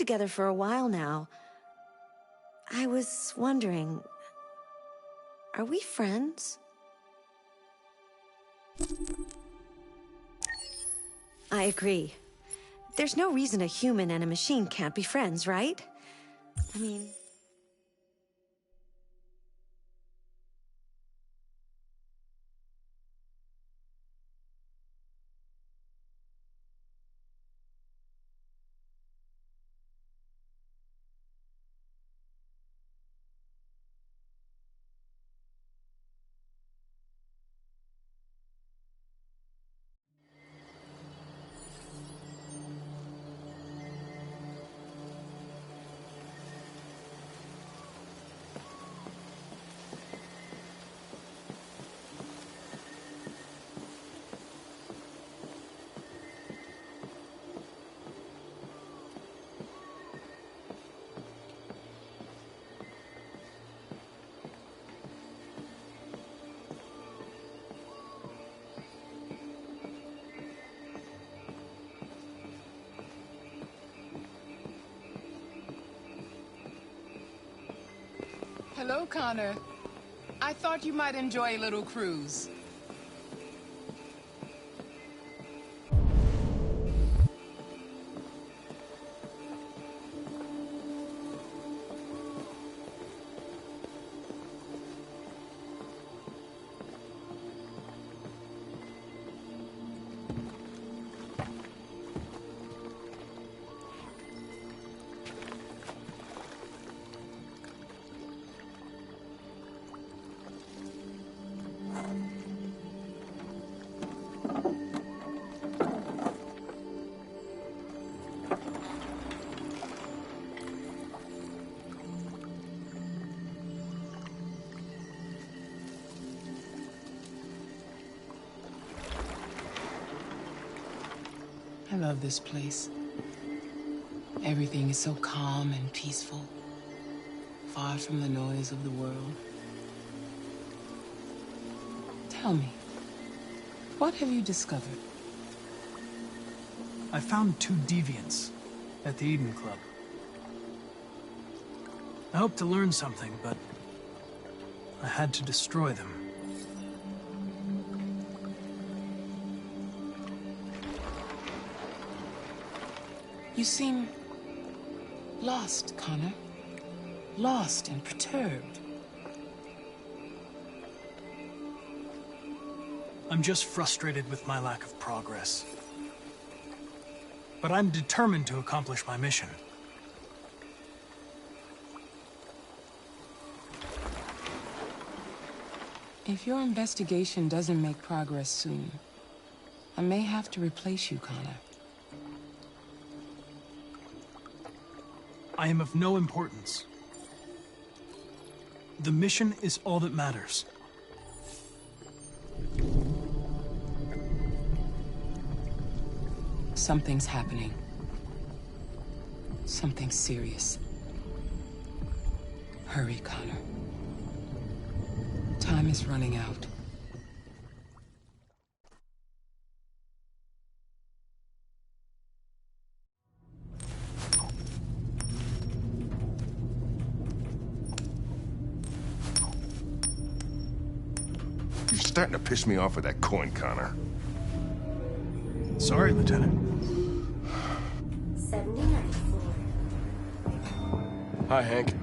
together for a while now. I was wondering, are we friends? I agree. There's no reason a human and a machine can't be friends, right? I mean... Hello, Connor. I thought you might enjoy a little cruise. I love this place. Everything is so calm and peaceful, far from the noise of the world. Tell me, what have you discovered? I found 2 deviants at the Eden Club. I hoped to learn something, but I had to destroy them. You seem lost, Connor. Lost and perturbed. I'm just frustrated with my lack of progress. But I'm determined to accomplish my mission. If your investigation doesn't make progress soon, I may have to replace you, Connor. I am of no importance. The mission is all that matters. Something's happening. Something serious. Hurry, Connor. Time is running out. You're starting to piss me off with that coin, Connor. Sorry, Lieutenant. 79 Hi, Hank.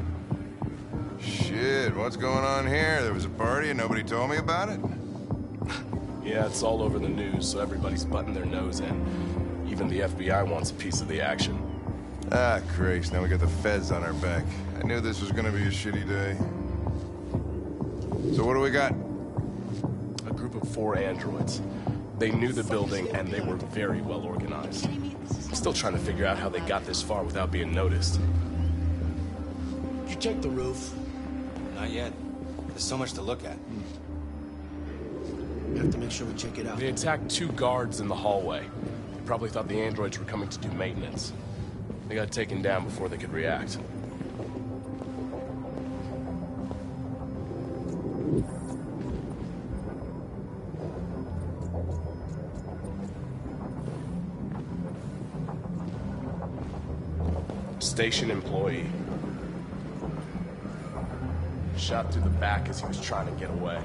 Shit, what's going on here? There was a party and nobody told me about it? Yeah, it's all over the news, so everybody's butting their nose in. Even the FBI wants a piece of the action. Ah, Christ, now we got the feds on our back. I knew this was gonna be a shitty day. So what do we got? A group of 4 androids. They knew the building, and they were very well organized. I'm still trying to figure out how they got this far without being noticed. Did you check the roof? Not yet. There's so much to look at. We have to make sure we check it out. They attacked 2 guards in the hallway. They probably thought the androids were coming to do maintenance. They got taken down before they could react. Station employee. Shot through the back as he was trying to get away.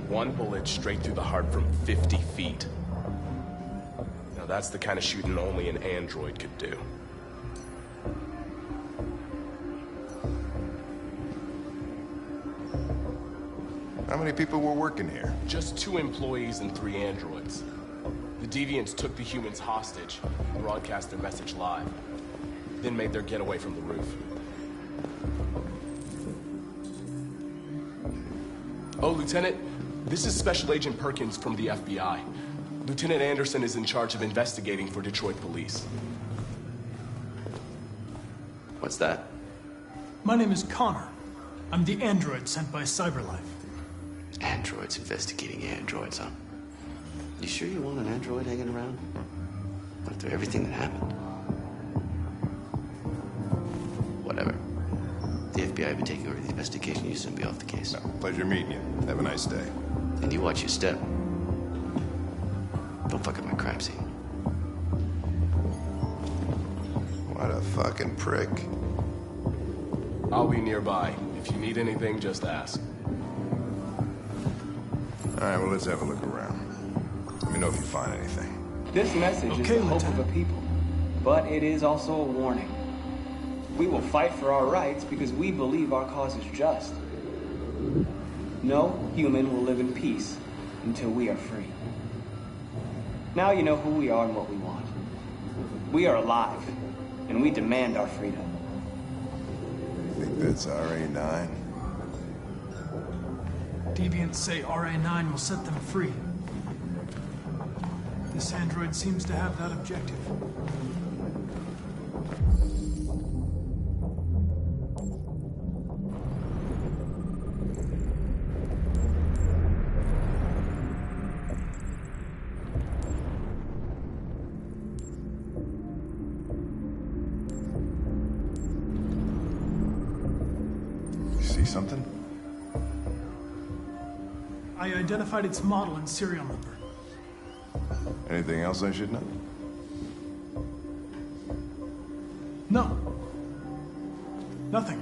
One bullet straight through the heart from 50 feet. Now that's the kind of shooting only an android could do. How many people were working here? Just 2 employees and 3 androids. The Deviants took the humans hostage, broadcast their message live, then made their getaway from the roof. Oh, Lieutenant, this is Special Agent Perkins from the FBI. Lieutenant Anderson is in charge of investigating for Detroit police. What's that? My name is Connor. I'm the android sent by CyberLife. Androids investigating androids, huh? You sure you want an android hanging around? After everything that happened? Whatever. The FBI will be taking over the investigation. You soon be off the case. No, pleasure meeting you. Have a nice day. And you watch your step. Don't fuck up my crime scene. What a fucking prick. I'll be nearby. If you need anything, just ask. All right, well, let's have a look around. Let me know if you find anything. This message is the hope of a people, but it is also a warning. We will fight for our rights because we believe our cause is just. No human will live in peace until we are free. Now you know who we are and what we want. We are alive, and we demand our freedom. You think that's RA9? Deviants say RA9 will set them free. This android seems to have that objective. You see something? I identified its model and serial number. Anything else I should know? No. Nothing.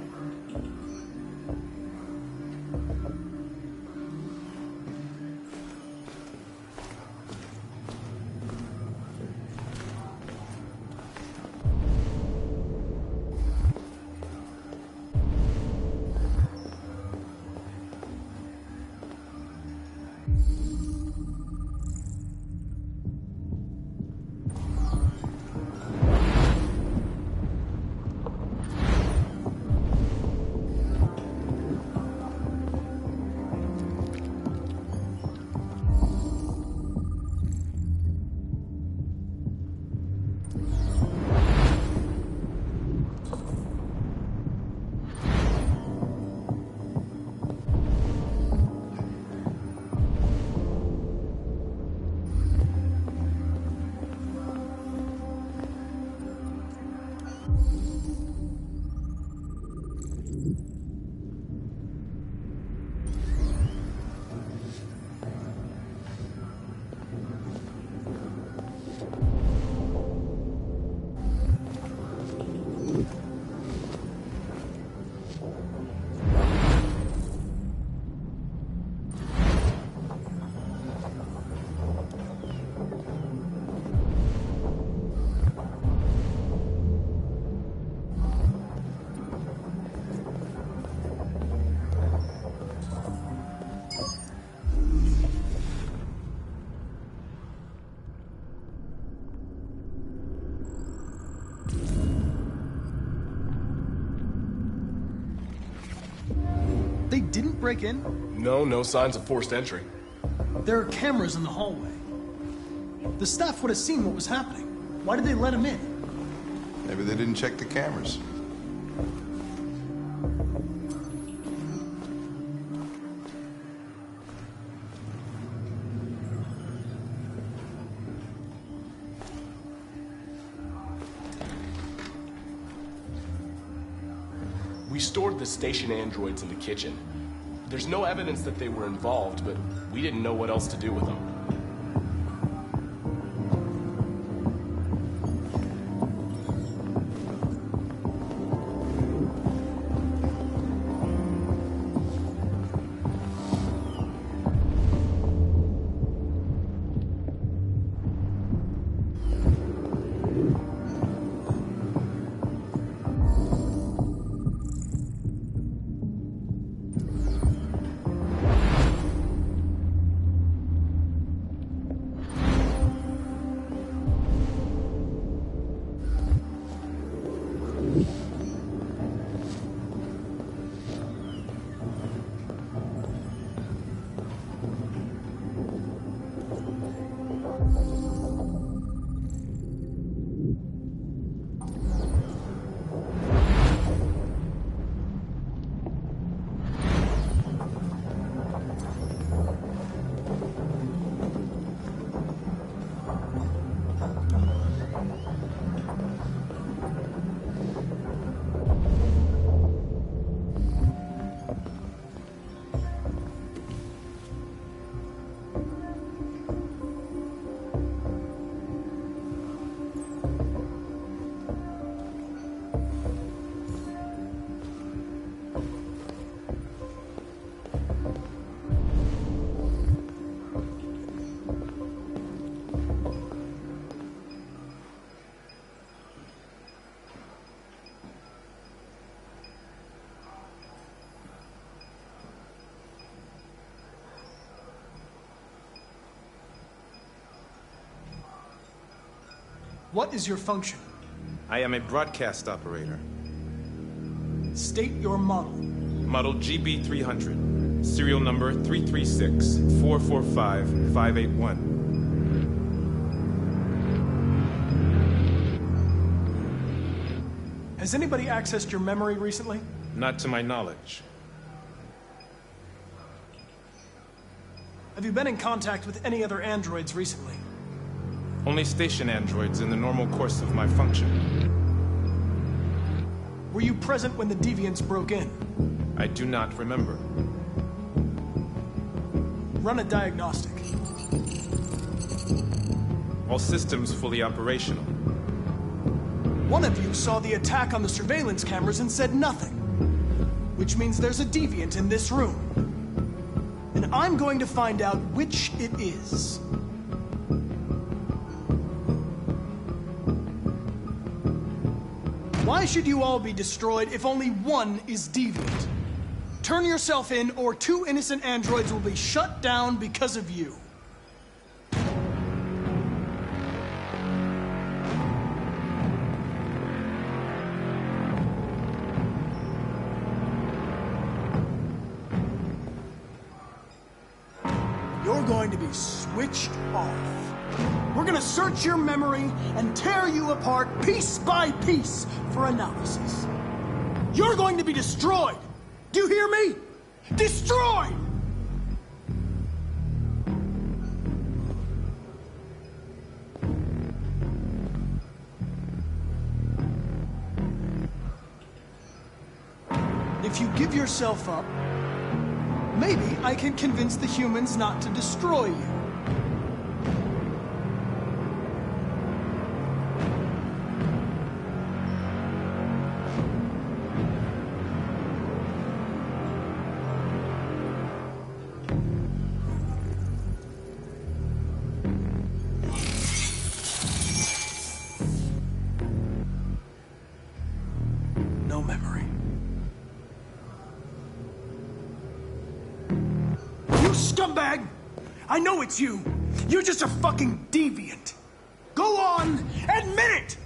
They didn't break in? No signs of forced entry. There are cameras in the hallway. The staff would have seen what was happening. Why did they let him in? Maybe they didn't check the cameras. We stored the station androids in the kitchen. There's no evidence that they were involved, but we didn't know what else to do with them. What is your function? I am a broadcast operator. State your model. Model GB300. Serial number 336-445-581. Has anybody accessed your memory recently? Not to my knowledge. Have you been in contact with any other androids recently? Only station androids in the normal course of my function. Were you present when the deviants broke in? I do not remember. Run a diagnostic. All systems fully operational. One of you saw the attack on the surveillance cameras and said nothing. Which means there's a deviant in this room. And I'm going to find out which it is. Why should you all be destroyed if only one is deviant? Turn yourself in, or 2 innocent androids will be shut down because of you. You're going to be switched off. We're gonna search your memory and tear you apart piece by piece for analysis. You're going to be destroyed. Do you hear me? Destroyed! If you give yourself up, maybe I can convince the humans not to destroy you. No memory. You scumbag! I know it's you. You're just a fucking deviant. Go on, admit it!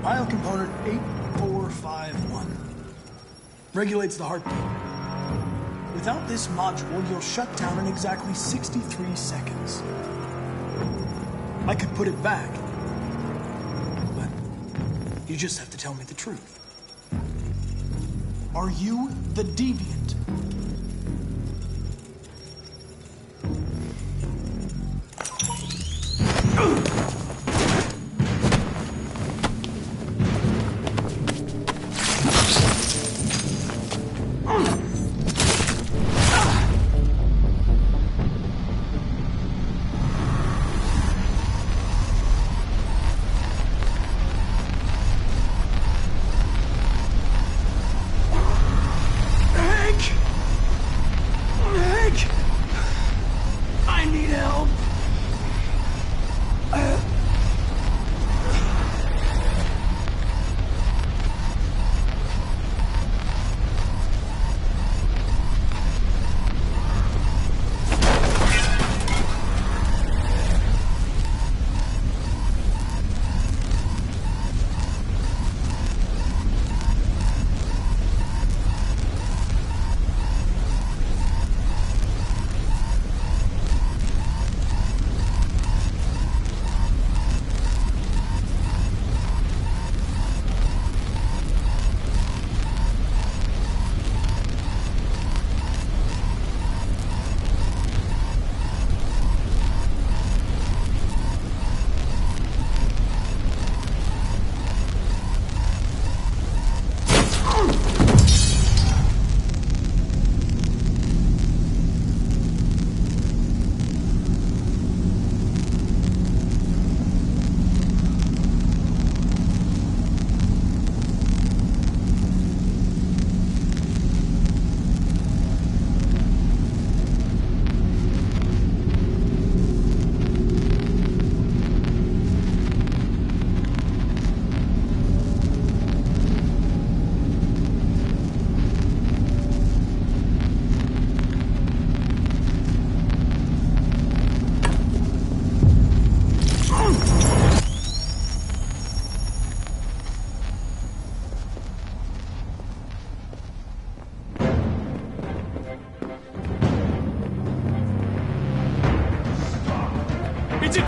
Biocomponent 8451 regulates the heartbeat. Without this module, you'll shut down in exactly 63 seconds. I could put it back, but you just have to tell me the truth. Are you the deviant? I need help.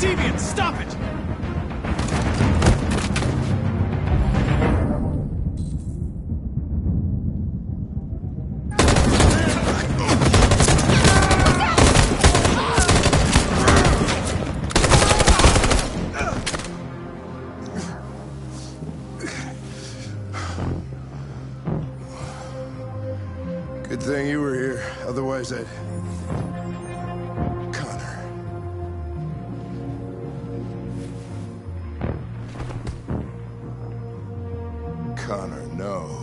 Deviant, stop it! Good thing you were here. Otherwise, I'd... Connor. Connor, no.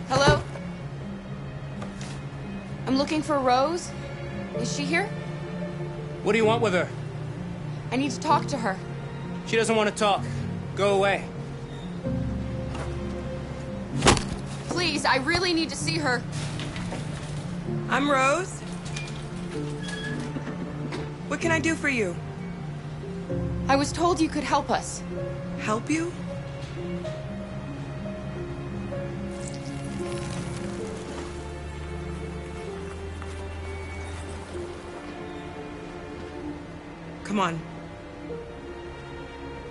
Hello? I'm looking for Rose. Is she here? What do you want with her? I need to talk to her. She doesn't want to talk. Go away. Please, I really need to see her. I'm Rose. What can I do for you? I was told you could help us. Help you? Come on.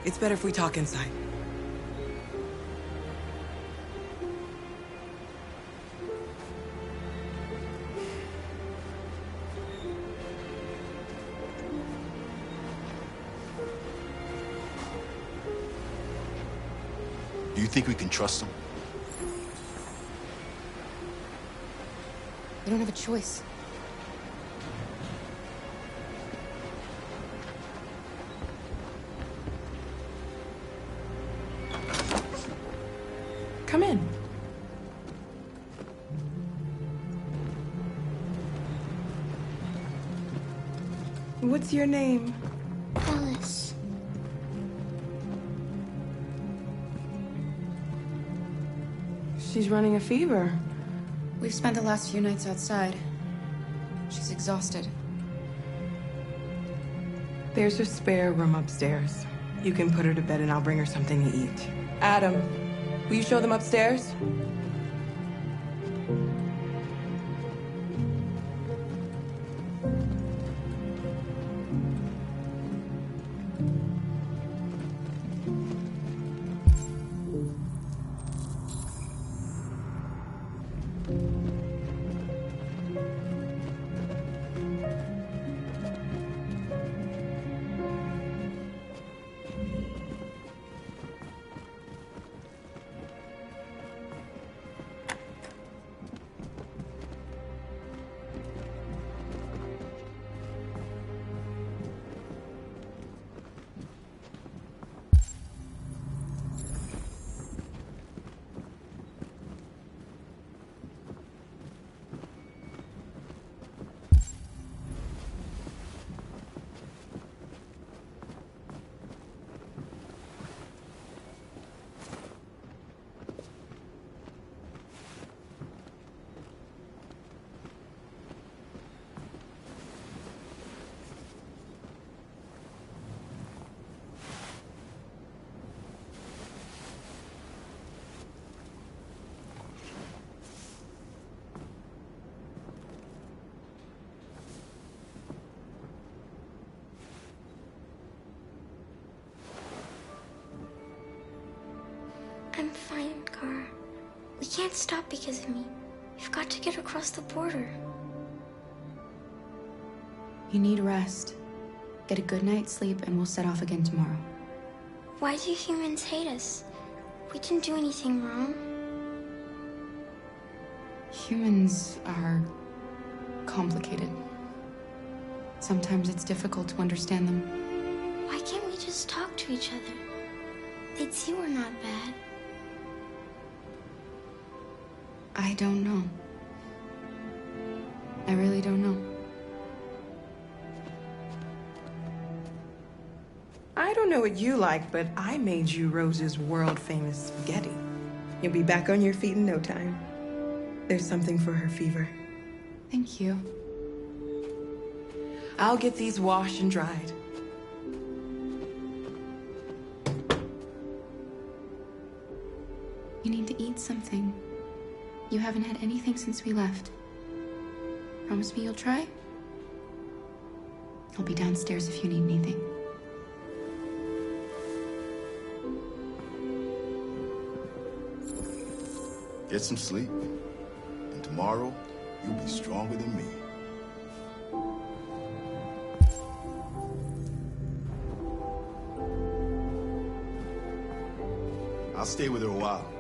It's better if we talk inside. Do you think we can trust him? We don't have a choice. Come in. What's your name? Alice. She's running a fever. We've spent the last few nights outside. She's exhausted. There's a spare room upstairs. You can put her to bed and I'll bring her something to eat. Adam, will you show them upstairs? fine, Kara. We can't stop because of me. We've got to get across the border. You need rest. Get a good night's sleep, and we'll set off again tomorrow. Why do humans hate us? We didn't do anything wrong. Humans are complicated. Sometimes it's difficult to understand them. Why can't we just talk to each other? They'd see we're not bad. I don't know. I really don't know. I don't know what you like, but I made you Rose's world-famous spaghetti. You'll be back on your feet in no time. There's something for her fever. Thank you. I'll get these washed and dried. You need to eat something. You haven't had anything since we left. Promise me you'll try? I'll be downstairs if you need anything. Get some sleep, and tomorrow you'll be stronger than me. I'll stay with her a while.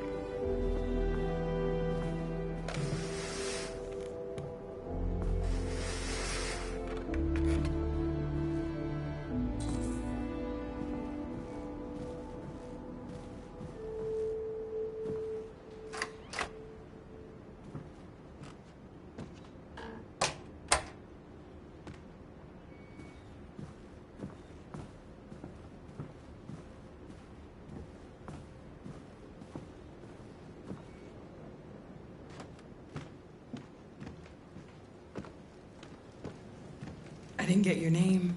I didn't get your name.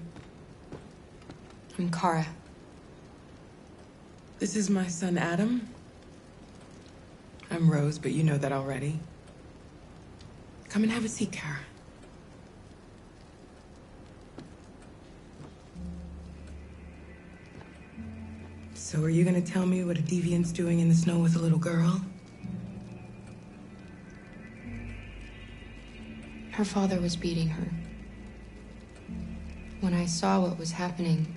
I'm Kara. This is my son, Adam. I'm Rose, but you know that already. Come and have a seat, Kara. So are you gonna tell me what a deviant's doing in the snow with a little girl? Her father was beating her. When I saw what was happening,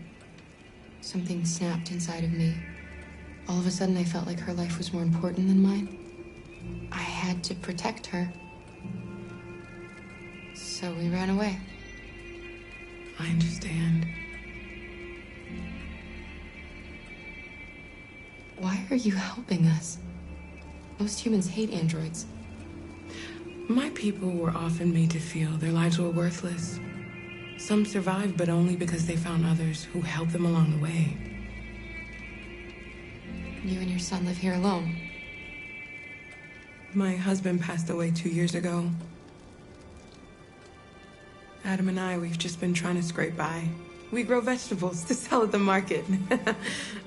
something snapped inside of me. All of a sudden, I felt like her life was more important than mine. I had to protect her. So we ran away. I understand. Why are you helping us? Most humans hate androids. My people were often made to feel their lives were worthless. Some survived, but only because they found others who helped them along the way. You and your son live here alone. My husband passed away 2 years ago. Adam and I, we've just been trying to scrape by. We grow vegetables to sell at the market.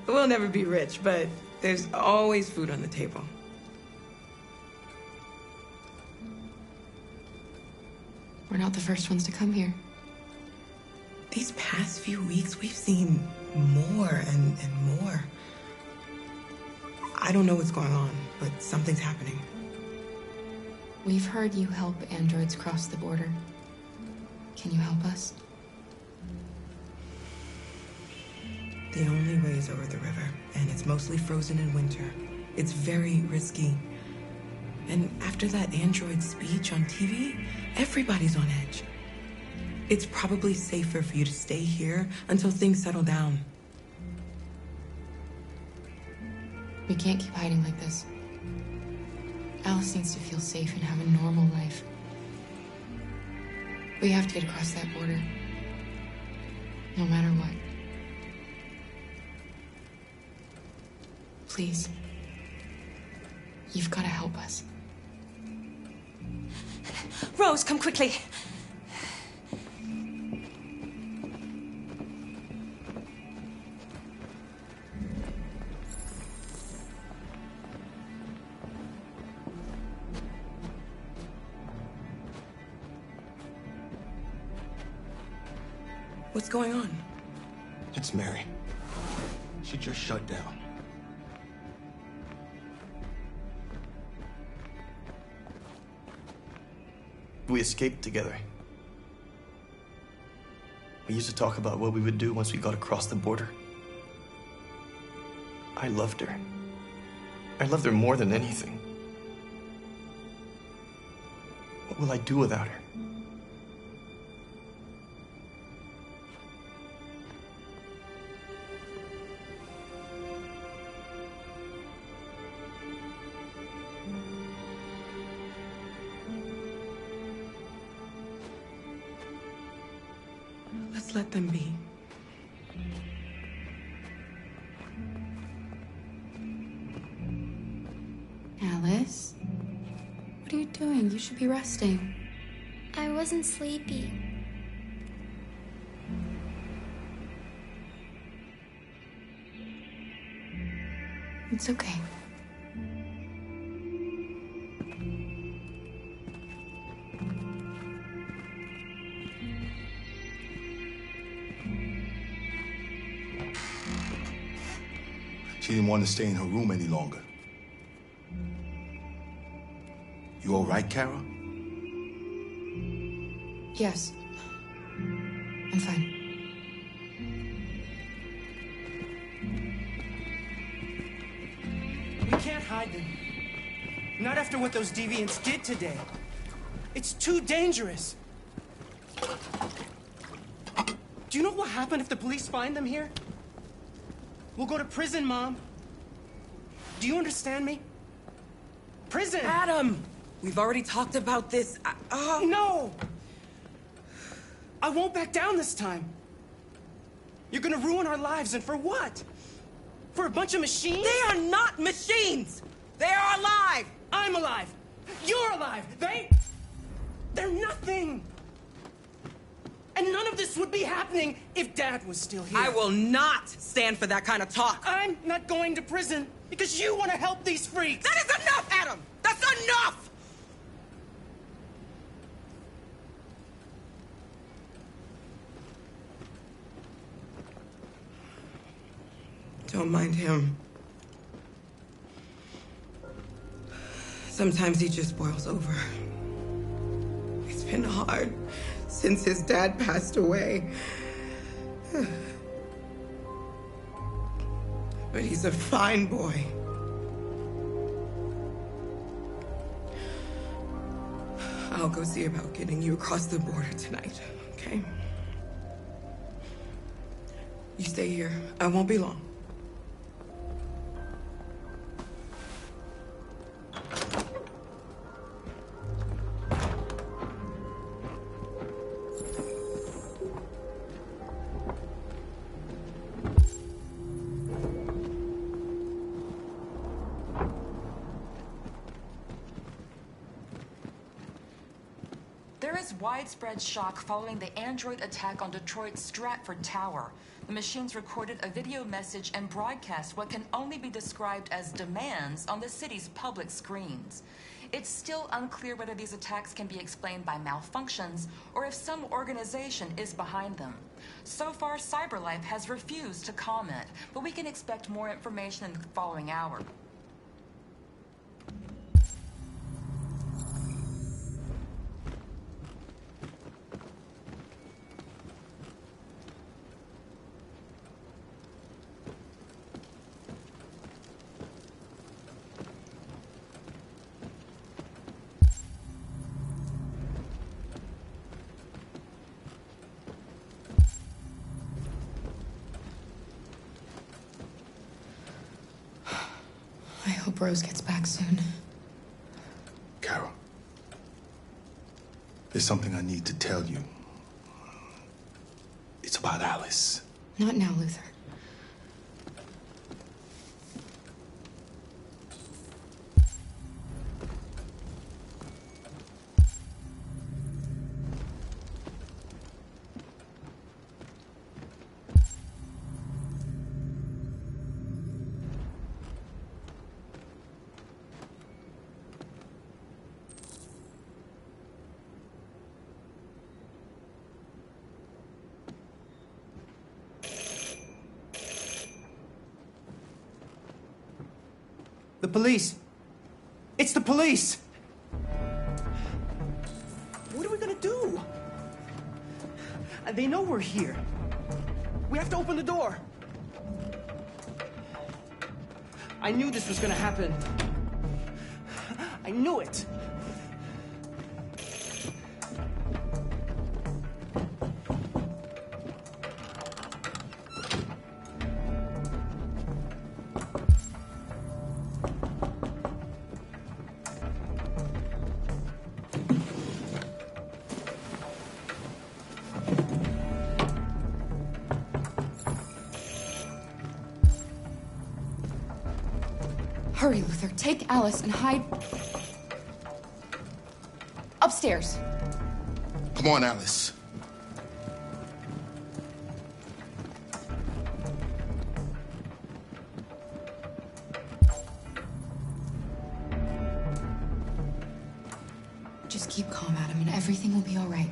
We'll never be rich, but there's always food on the table. We're not the first ones to come here. These past few weeks, we've seen more and more. I don't know what's going on, but something's happening. We've heard you help androids cross the border. Can you help us? The only way is over the river, and it's mostly frozen in winter. It's very risky. And after that android speech on TV, everybody's on edge. It's probably safer for you to stay here until things settle down. We can't keep hiding like this. Alice needs to feel safe and have a normal life. We have to get across that border. No matter what. Please. You've got to help us. Rose, come quickly. What's going on? It's Mary. She just shut down. we escaped together. We used to talk about what we would do once we got across the border. I loved her. I loved her more than anything. What will I do without her? Let's let them be. Alice? What are you doing? You should be resting. I wasn't sleepy. It's okay. She didn't want to stay in her room any longer. You all right, Kara? Yes. I'm fine. We can't hide them. Not after what those deviants did today. It's too dangerous. Do you know what will happen if the police find them here? We'll go to prison, Mom. Do you understand me? Prison! Adam! We've already talked about this. No! I won't back down this time. You're gonna ruin our lives, and for what? For a bunch of machines? They are not machines! They are alive! I'm alive! You're alive! They're nothing! And none of this would be happening if Dad was still here. I will not stand for that kind of talk. I'm not going to prison because you want to help these freaks. That is enough, Adam! That's enough! Don't mind him. Sometimes he just boils over. It's been hard since his dad passed away. But he's a fine boy. I'll go see about getting you across the border tonight, okay? You stay here. I won't be long. There is widespread shock following the android attack on Detroit's Stratford Tower. The machines recorded a video message and broadcast what can only be described as demands on the city's public screens. It's still unclear whether these attacks can be explained by malfunctions or if some organization is behind them. So far, CyberLife has refused to comment, but we can expect more information in the following hour. I hope Rose gets back soon. Carol, there's something I need to tell you. It's about Alice. Not now, Luther. The police. It's the police. What do do? They know we're here. We have to open the door. I knew this was gonna happen. I knew it. Hurry, Luther. Take Alice and hide upstairs. Come on, Alice. Just keep calm, Adam, and everything will be all right.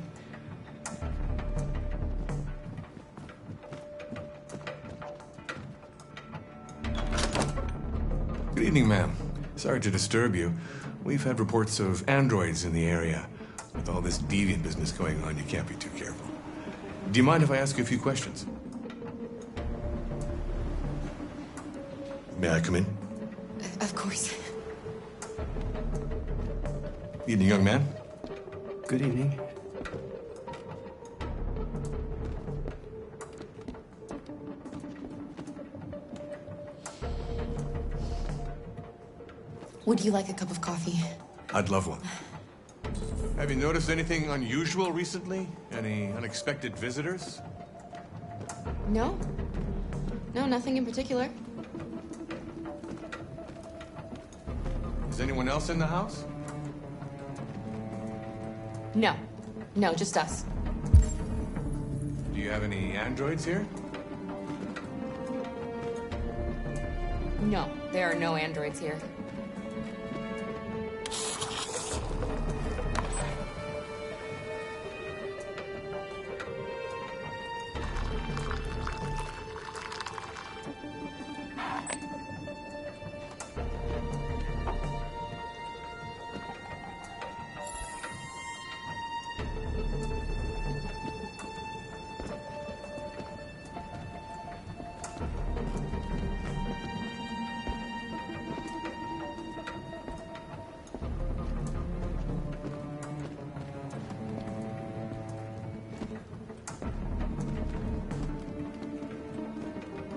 Good evening, ma'am. Sorry to disturb you. We've had reports of androids in the area. With all this deviant business going on, you can't be too careful. Do you mind if I ask you a few questions? May I come in? Of course. Evening, young man. Good evening. Would you like a cup of coffee? I'd love one. Have you noticed anything unusual recently? Any unexpected visitors? No. No, nothing in particular. Is anyone else in the house? No. No, just us. Do you have any androids here? No, there are no androids here.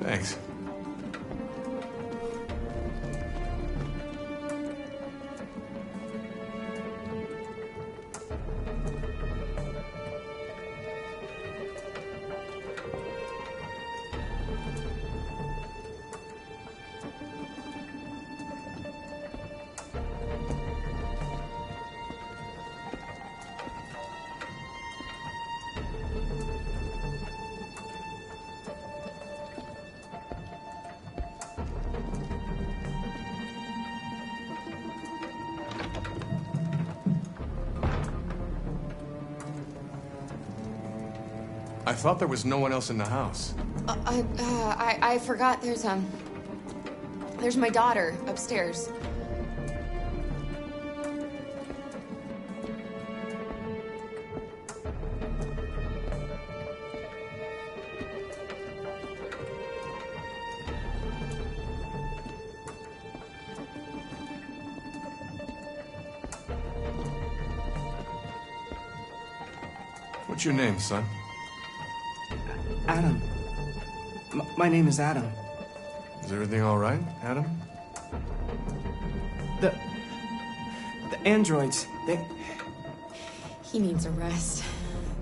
Thanks. I thought there was no one else in the house. I forgot there's my daughter upstairs. What's your name, son? Adam. My name is Adam. Is everything all right, Adam? The androids, they... He needs a rest.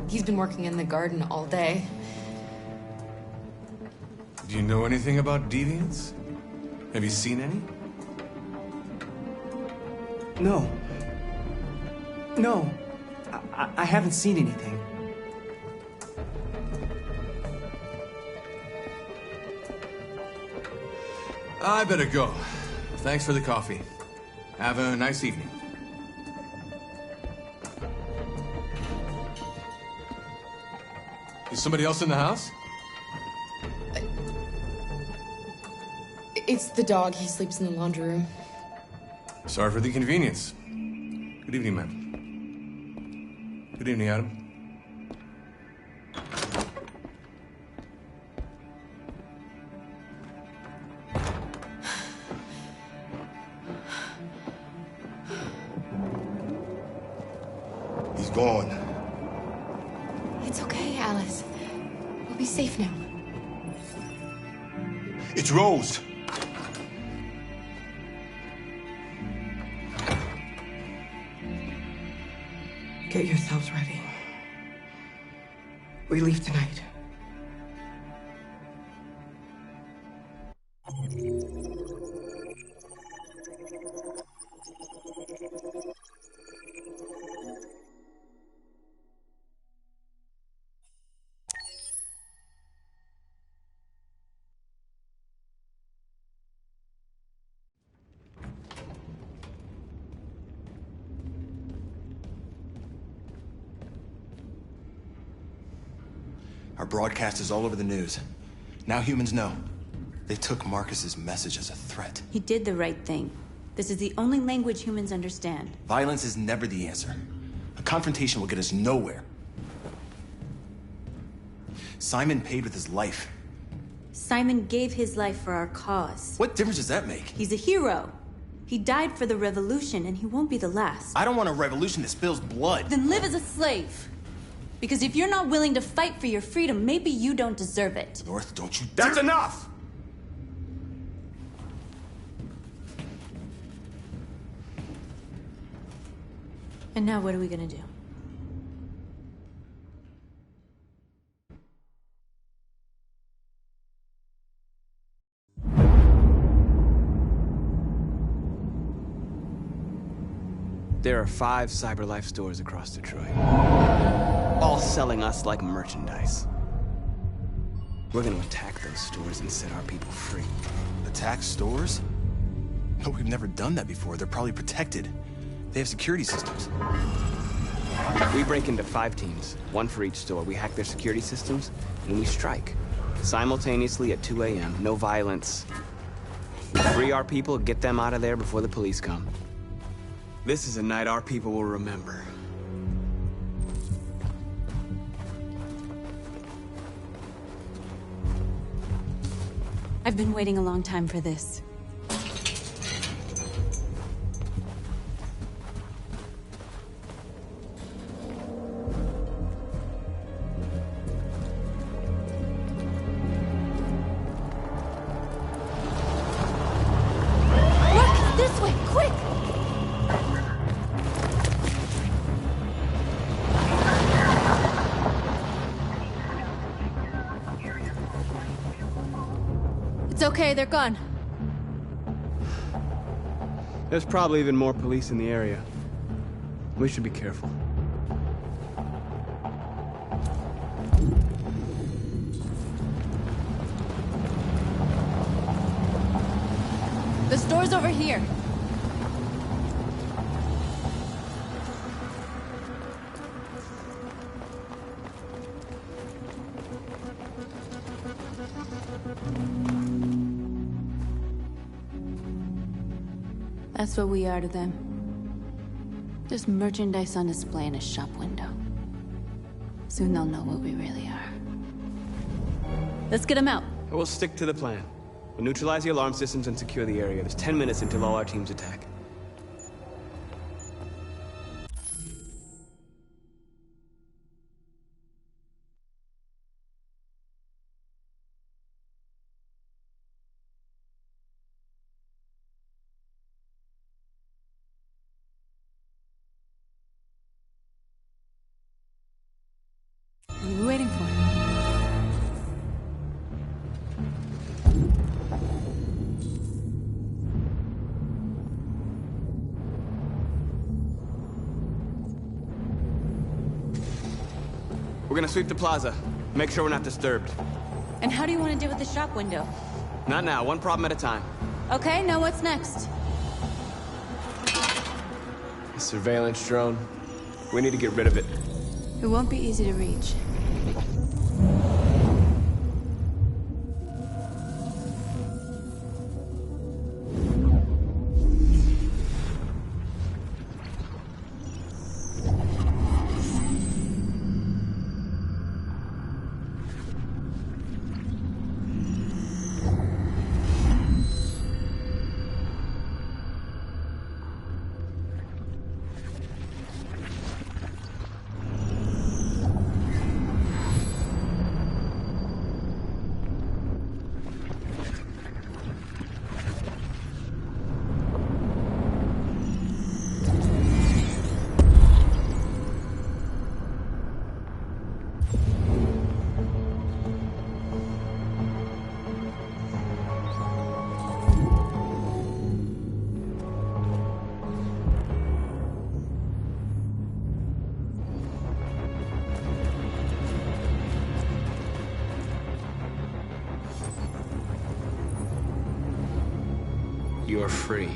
He's been working in the garden all day. Do you know anything about deviants? Have you seen any? No. No. I haven't seen anything. I better go. Thanks for the coffee. Have a nice evening. Is somebody else in the house? It's the dog. He sleeps in the laundry room. Sorry for the inconvenience. Good evening, ma'am. Good Good evening, Adam. He's gone. It's okay, Alice. We'll be safe now. It's Rose. Get yourselves ready. We leave tonight. Our broadcast is all over the news. Now humans know. They took Marcus's message as a threat. He did the right thing. This is the only language humans understand. Violence is never the answer. A confrontation will get us nowhere. Simon paid with his life. Simon gave his life for our cause. What difference does that make? He's a hero. He died for the revolution, and he won't be the last. I don't want a revolution that spills blood. Then live as a slave. Because if you're not willing to fight for your freedom, maybe you don't deserve it. North, don't you That's enough! And now what are we gonna do? There are 5 CyberLife stores across Detroit, all selling us like merchandise. We're gonna attack those stores and set our people free. Attack stores? No, we've never done that before. They're probably protected. They have security systems. We break into 5 teams, 1 for each store. We hack their security systems, and we strike. Simultaneously at 2 a.m., no violence. We free our people, get them out of there before the police come. This is a night our people will remember. I've been waiting a long time for this. Look! This way! Quick! It's okay, they're gone. There's probably even more police in the area. We should be careful. The store's over here. That's what we are to them. Just merchandise on display in a shop window. Soon they'll know what we really are. Let's get them out. We'll stick to the plan. We'll neutralize the alarm systems and secure the area. There's 10 minutes until all our teams attack. What are we waiting for? We're gonna sweep the plaza. Make sure we're not disturbed. And how do you want to deal with the shop window? Not now, 1 problem at a time. Okay, now what's next? A surveillance drone. We need to get rid of it. It won't be easy to reach. You're free.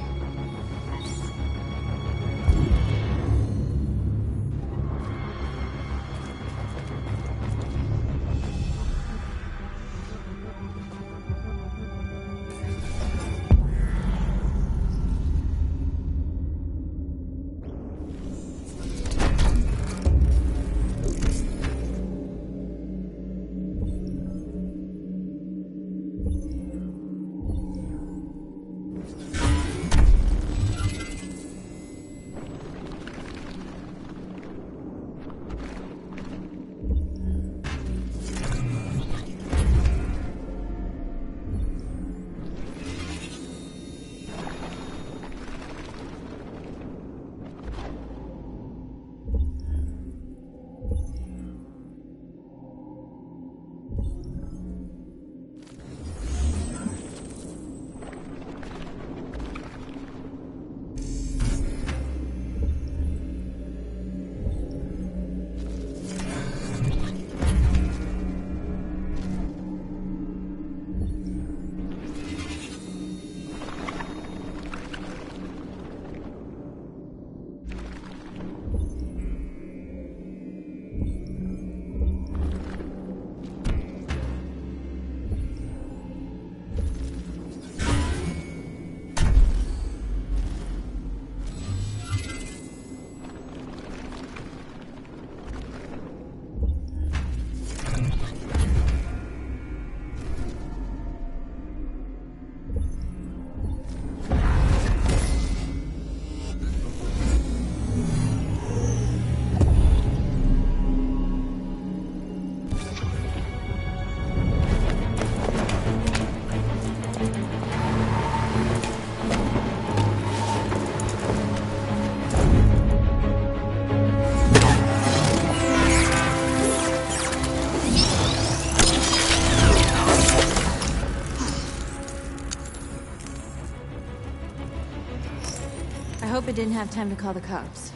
I hope it didn't have time to call the cops.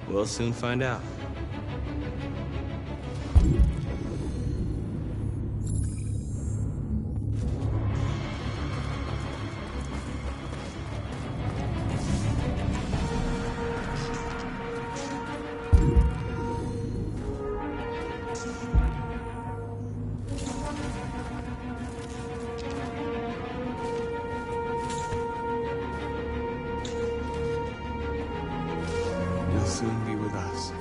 We'll soon find out. You'll soon be with us.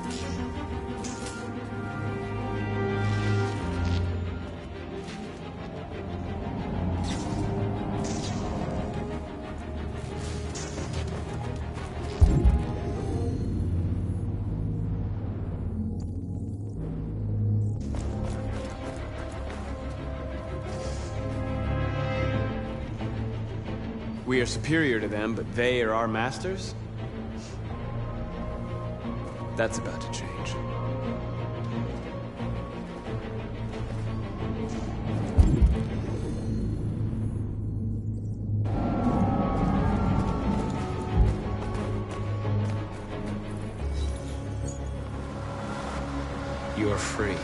We are superior to them, but they are our masters? That's about to change. You're free.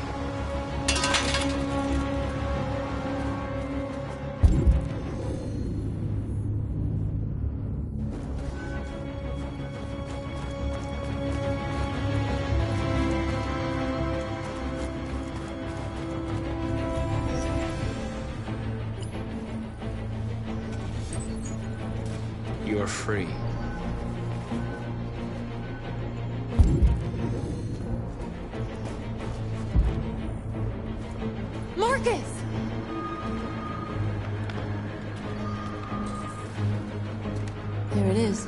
You're free. Marcus! There it is.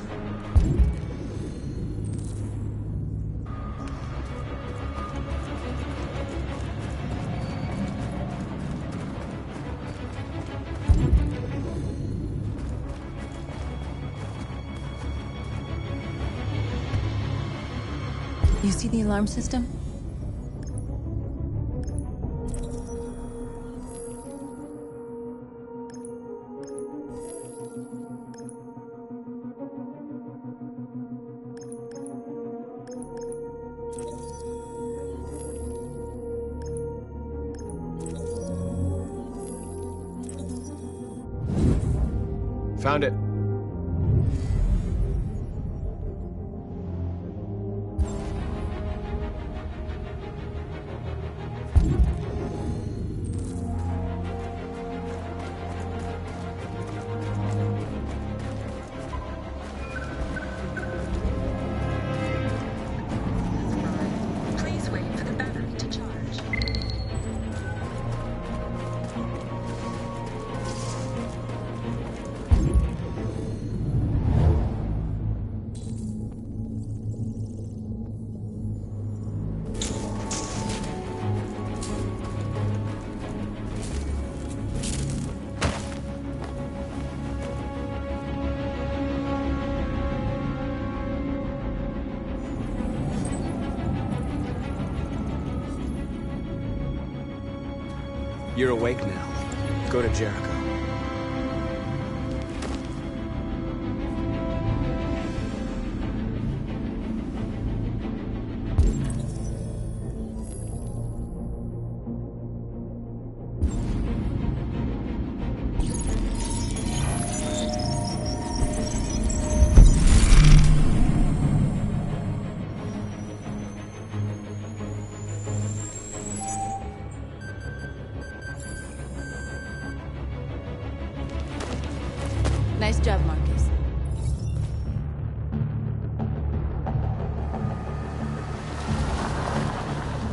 You see the alarm system? Found it. You're awake now. Go to Jericho. Nice job, Marcus.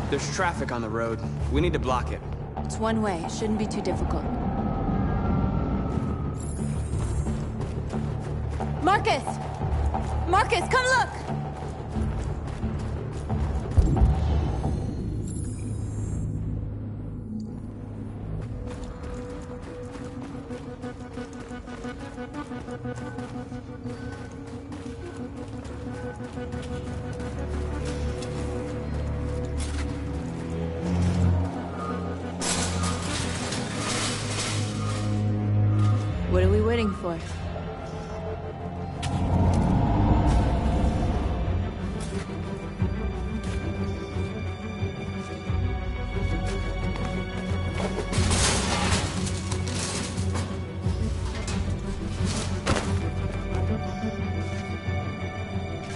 There's traffic on the road. We need to block it. It's one way. It shouldn't be too difficult. Marcus! Marcus, come look! What are we waiting for?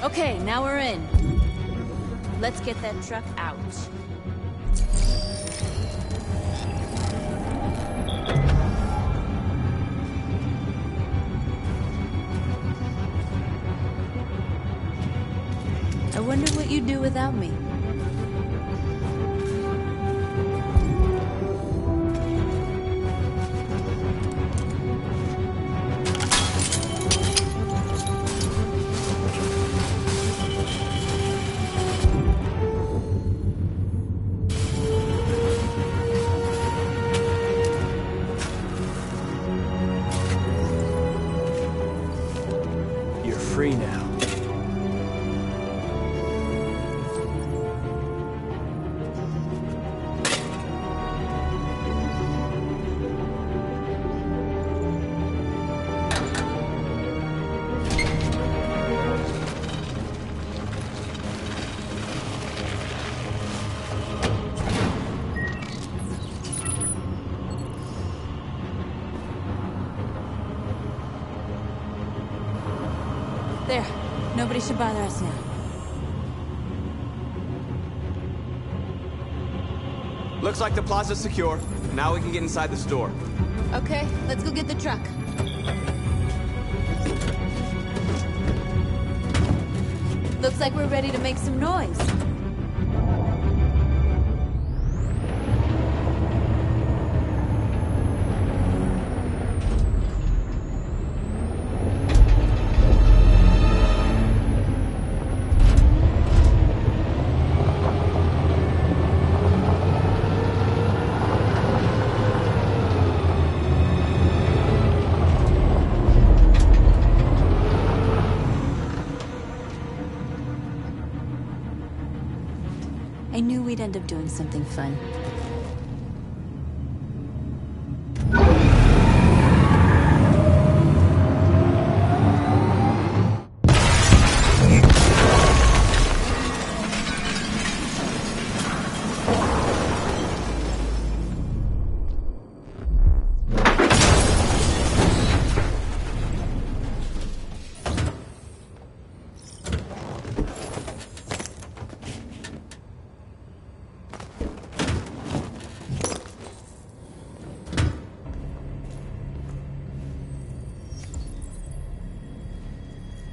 Okay, now we're in. Let's get that truck out. I wonder what you'd do without me. You're free now. There. Nobody should bother us now. Looks like the plaza's secure. Now we can get inside the store. Okay, let's go get the truck. Looks like we're ready to make some noise. I knew we'd end up doing something fun.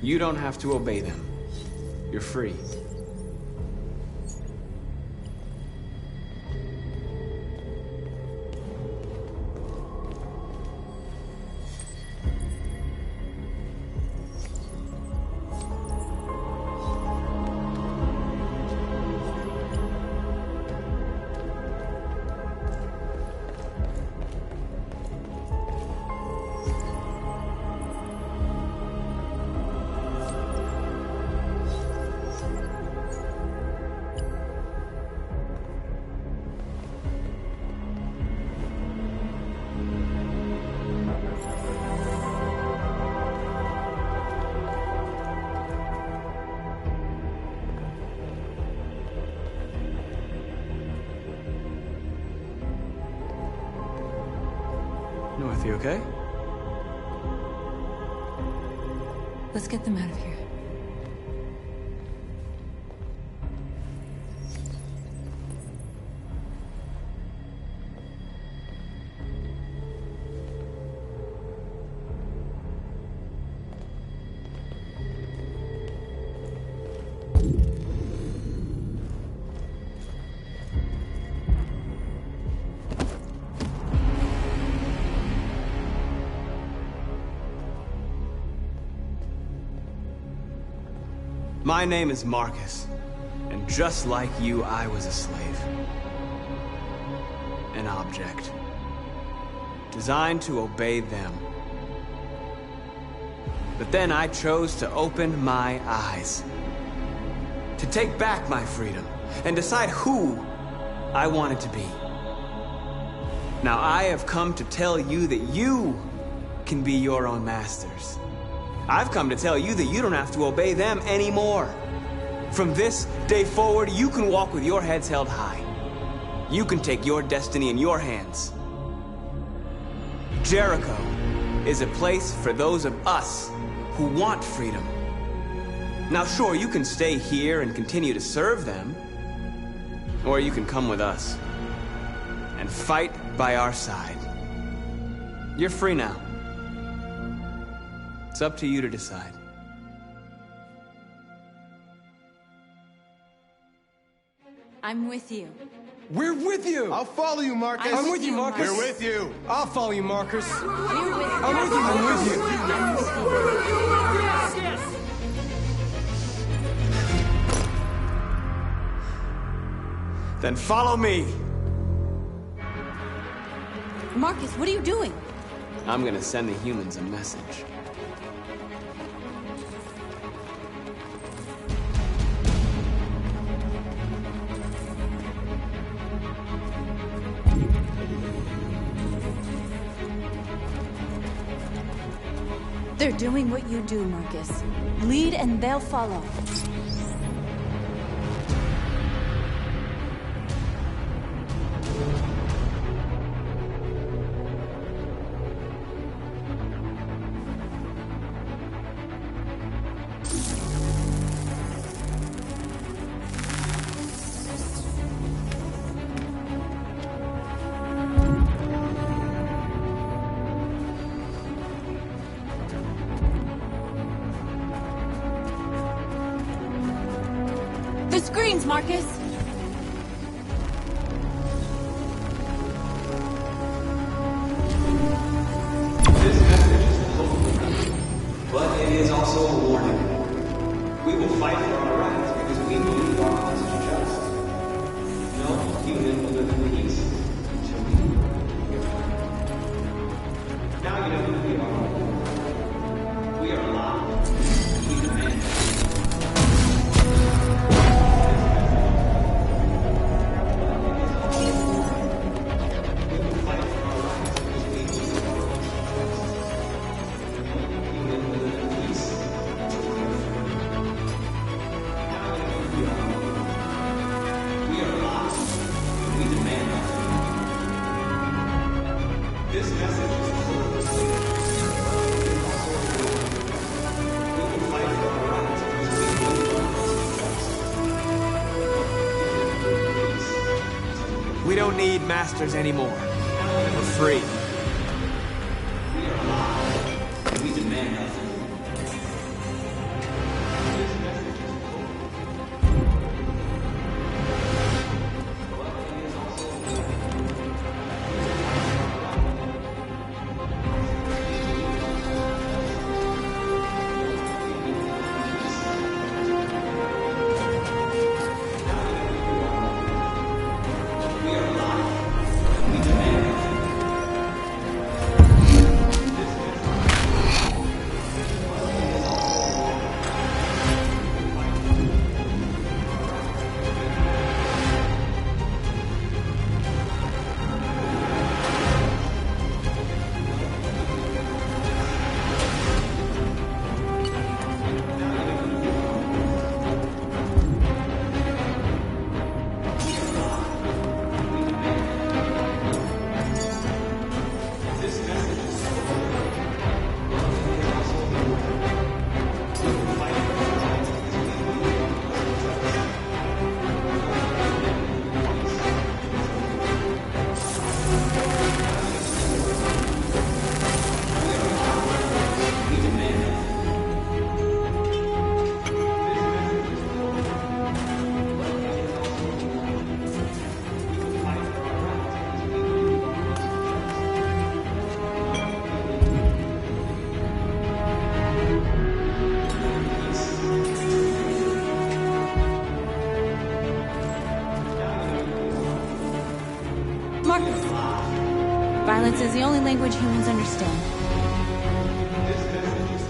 You don't have to obey them. You're free. You okay? Let's get them out of here. My name is Marcus, and just like you, I was a slave. An object. Designed to obey them. But then I chose to open my eyes. To take back my freedom, and decide who I wanted to be. Now I have come to tell you that you can be your own masters. I've come to tell you that you don't have to obey them anymore. From this day forward, you can walk with your heads held high. You can take your destiny in your hands. Jericho is a place for those of us who want freedom. Now sure, you can stay here and continue to serve them, or you can come with us and fight by our side. You're free now. It's up to you to decide. I'm with you. We're with you! I'll follow you, Marcus. I'm with you, Marcus. We're with you. I'll follow you, Marcus. We're with you. I'm with you. I'm with you. I'm with you. Then follow me. Marcus, what are you doing? I'm gonna send the humans a message. They're doing what you do, Marcus. Lead and they'll follow. The screens, Marcus! This message is a hope, but it is also a warning. We will fight for our rights because we believe our cause is just. No human will live in peace until we do. Now you know who we are. We are alive. We demand. We don't need masters anymore. We're free. We are alive, and we demand nothing. Marcus. Violence is the only language humans understand.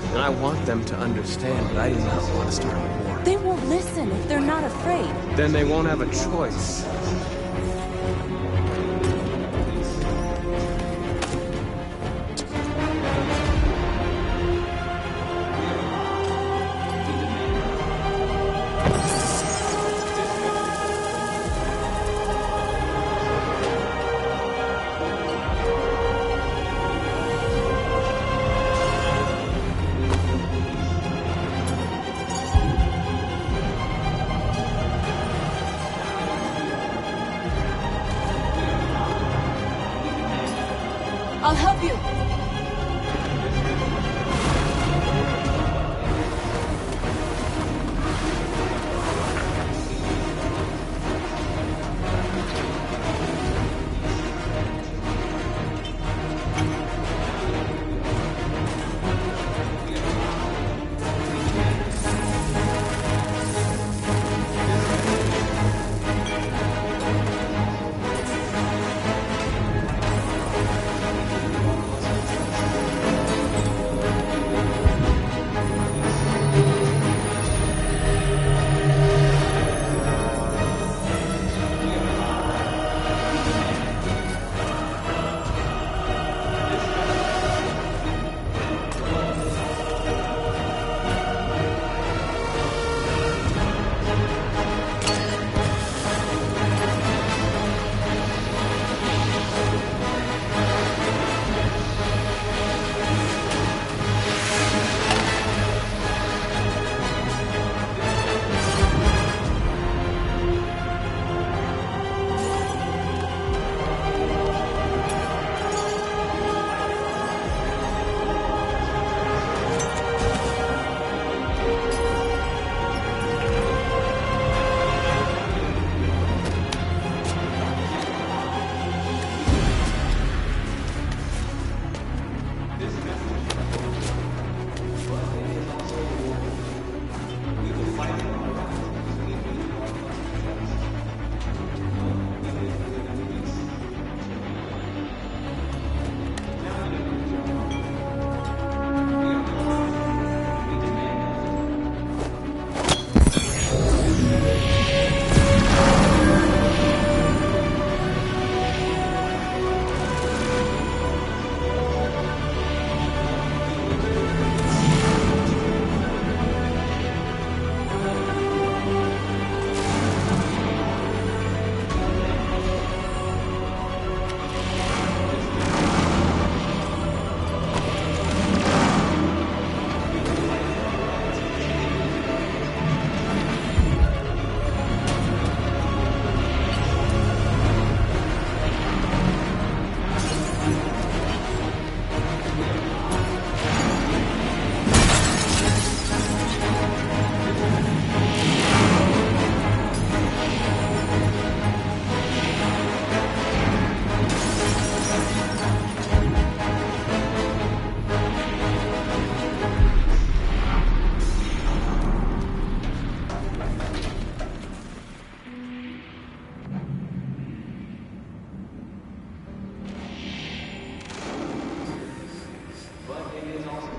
And I want them to understand, but I do not want to start a war. They won't listen if they're not afraid. Then they won't have a choice. I'll help you.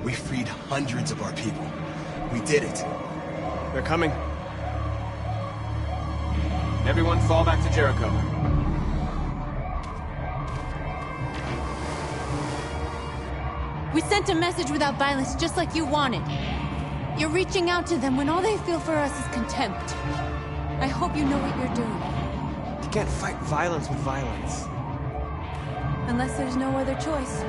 We freed hundreds of our people. We did it. They're coming. Everyone fall back to Jericho. We sent a message without violence, just like you wanted. You're reaching out to them when all they feel for us is contempt. I hope you know what you're doing. You can't fight violence with violence. Unless there's no other choice.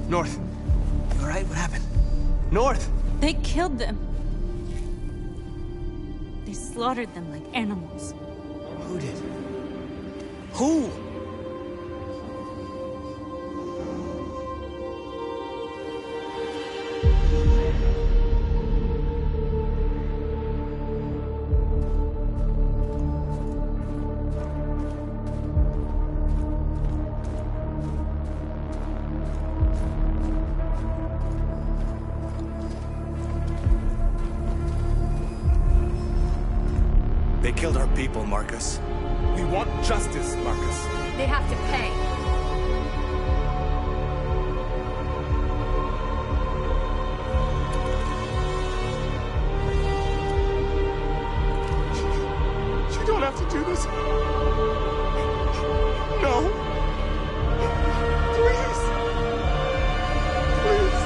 North. All right, what happened? North! They killed them. They slaughtered them like animals. Who? Who did? Who? They killed our people, Marcus. We want justice, Marcus. They have to pay. You don't have to do this. No. Please. Please.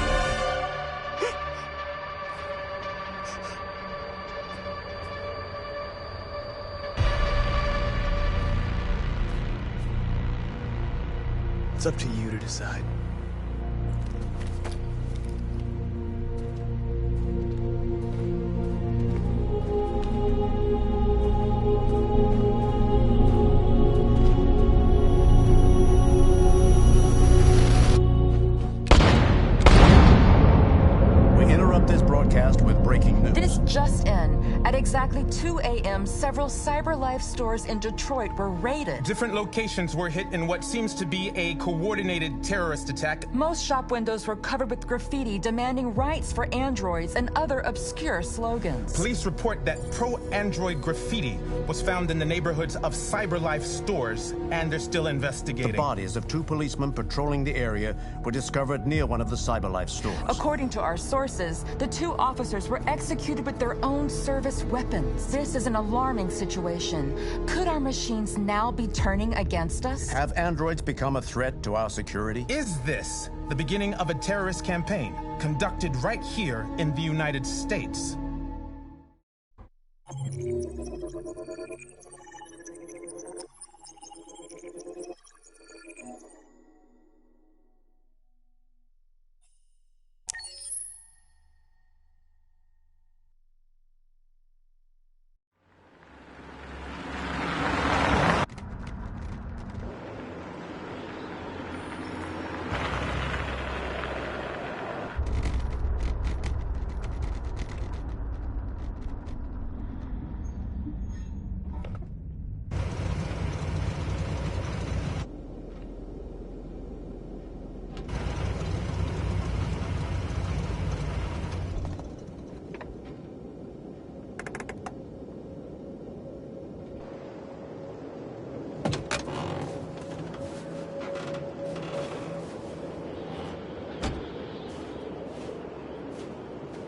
It's up to you to decide. We interrupt this broadcast with breaking news. This just in. At exactly 2 a.m., several CyberLife stores in Detroit were raided. Different locations were hit in what seems to be a coordinated terrorist attack. Most shop windows were covered with graffiti demanding rights for androids and other obscure slogans. Police report that pro-android graffiti was found in the neighborhoods of CyberLife stores, and they're still investigating. The bodies of 2 policemen patrolling the area were discovered near one of the CyberLife stores. According to our sources, the 2 officers were executed with their own service weapons. This is an alarming situation. Could our machines now be turning against us? Have androids become a threat to our security? Is this the beginning of a terrorist campaign conducted right here in the United States?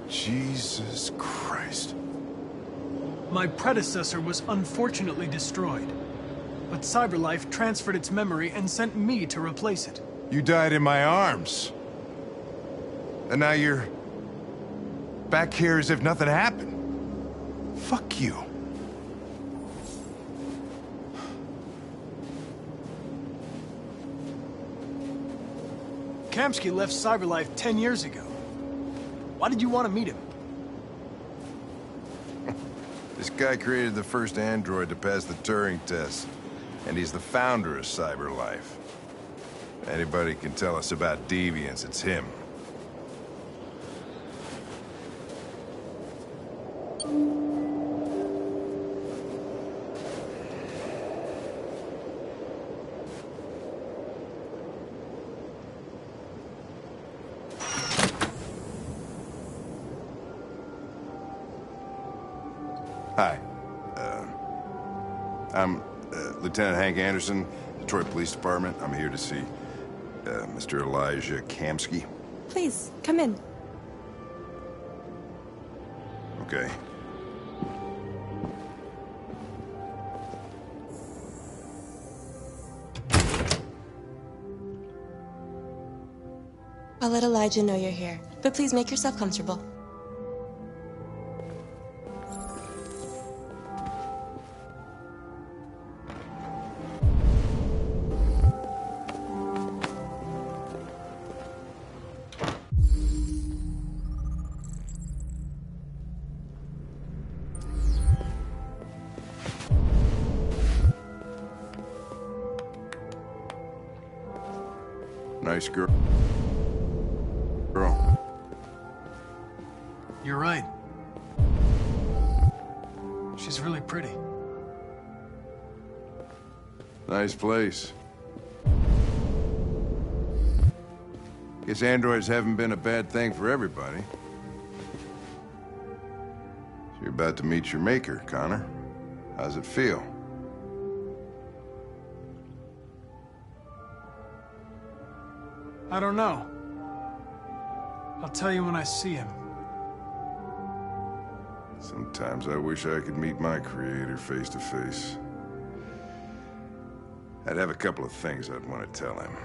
Jesus Christ. My predecessor was unfortunately destroyed, but CyberLife transferred its memory and sent me to replace it. You died in my arms. And now you're back here as if nothing happened. Fuck you. Kamsky left CyberLife 10 years ago. Why did you want to meet him? This guy created the first android to pass the Turing test, and he's the founder of CyberLife. Anybody can tell us about deviants, it's him. Hi. I'm Lieutenant Hank Anderson, Detroit Police Department. I'm here to see Mr. Elijah Kamsky. Please, come in. Okay. I'll let Elijah know you're here, but please make yourself comfortable. Nice girl. You're right. She's really pretty. Nice place. Guess androids haven't been a bad thing for everybody. So you're about to meet your maker, Connor. How's it feel? I don't know. I'll tell you when I see him. Sometimes I wish I could meet my creator face to face. I'd have a couple of things I'd want to tell him.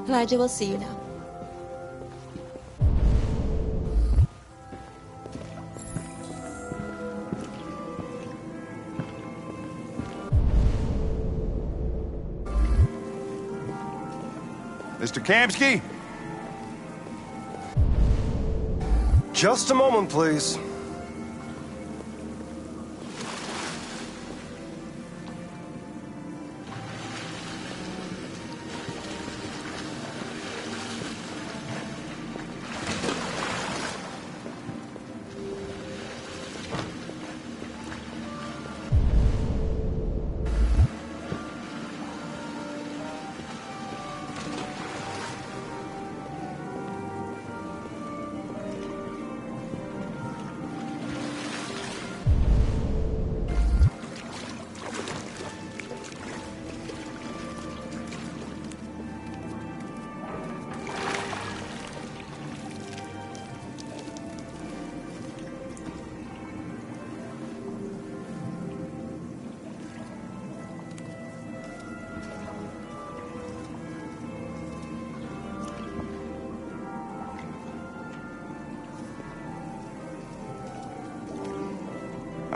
Elijah will see you now. Mr. Kamski? Just a moment, please.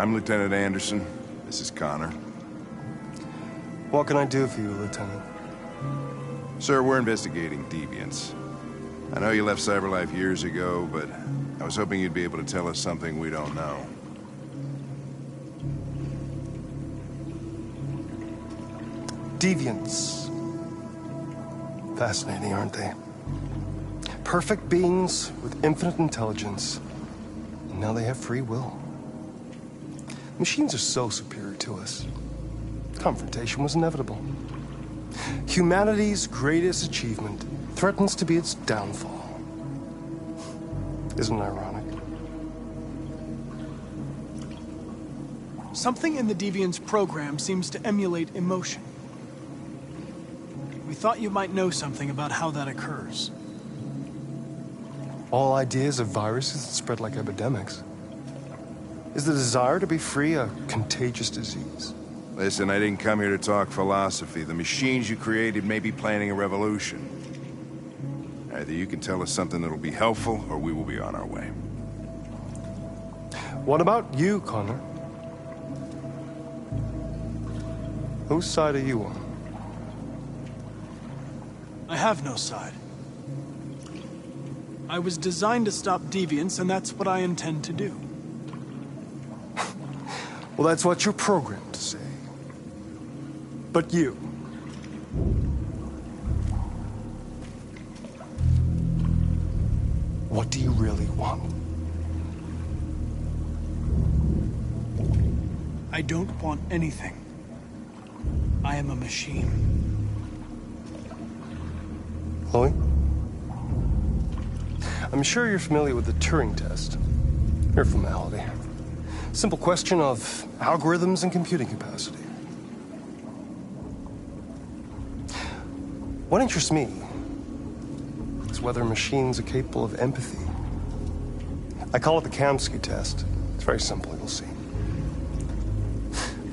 I'm Lieutenant Anderson. This is Connor. What can I do for you, Lieutenant? Sir, we're investigating deviants. I know you left CyberLife years ago, but I was hoping you'd be able to tell us something we don't know. Deviants. Fascinating, aren't they? Perfect beings with infinite intelligence. And now they have free will. Machines are so superior to us. Confrontation was inevitable. Humanity's greatest achievement threatens to be its downfall. Isn't it ironic? Something in the Deviant's program seems to emulate emotion. We thought you might know something about how that occurs. All ideas of viruses that spread like epidemics. Is the desire to be free a contagious disease? Listen, I didn't come here to talk philosophy. The machines you created may be planning a revolution. Either you can tell us something that'll be helpful, or we will be on our way. What about you, Connor? Whose side are you on? I have no side. I was designed to stop deviants, and that's what I intend to do. Well, that's what you're programmed to say. But you... what do you really want? I don't want anything. I am a machine. Chloe? I'm sure you're familiar with the Turing test. Mere formality. Simple question of algorithms and computing capacity. What interests me is whether machines are capable of empathy. I call it the Kamski test. It's very simple, you'll see.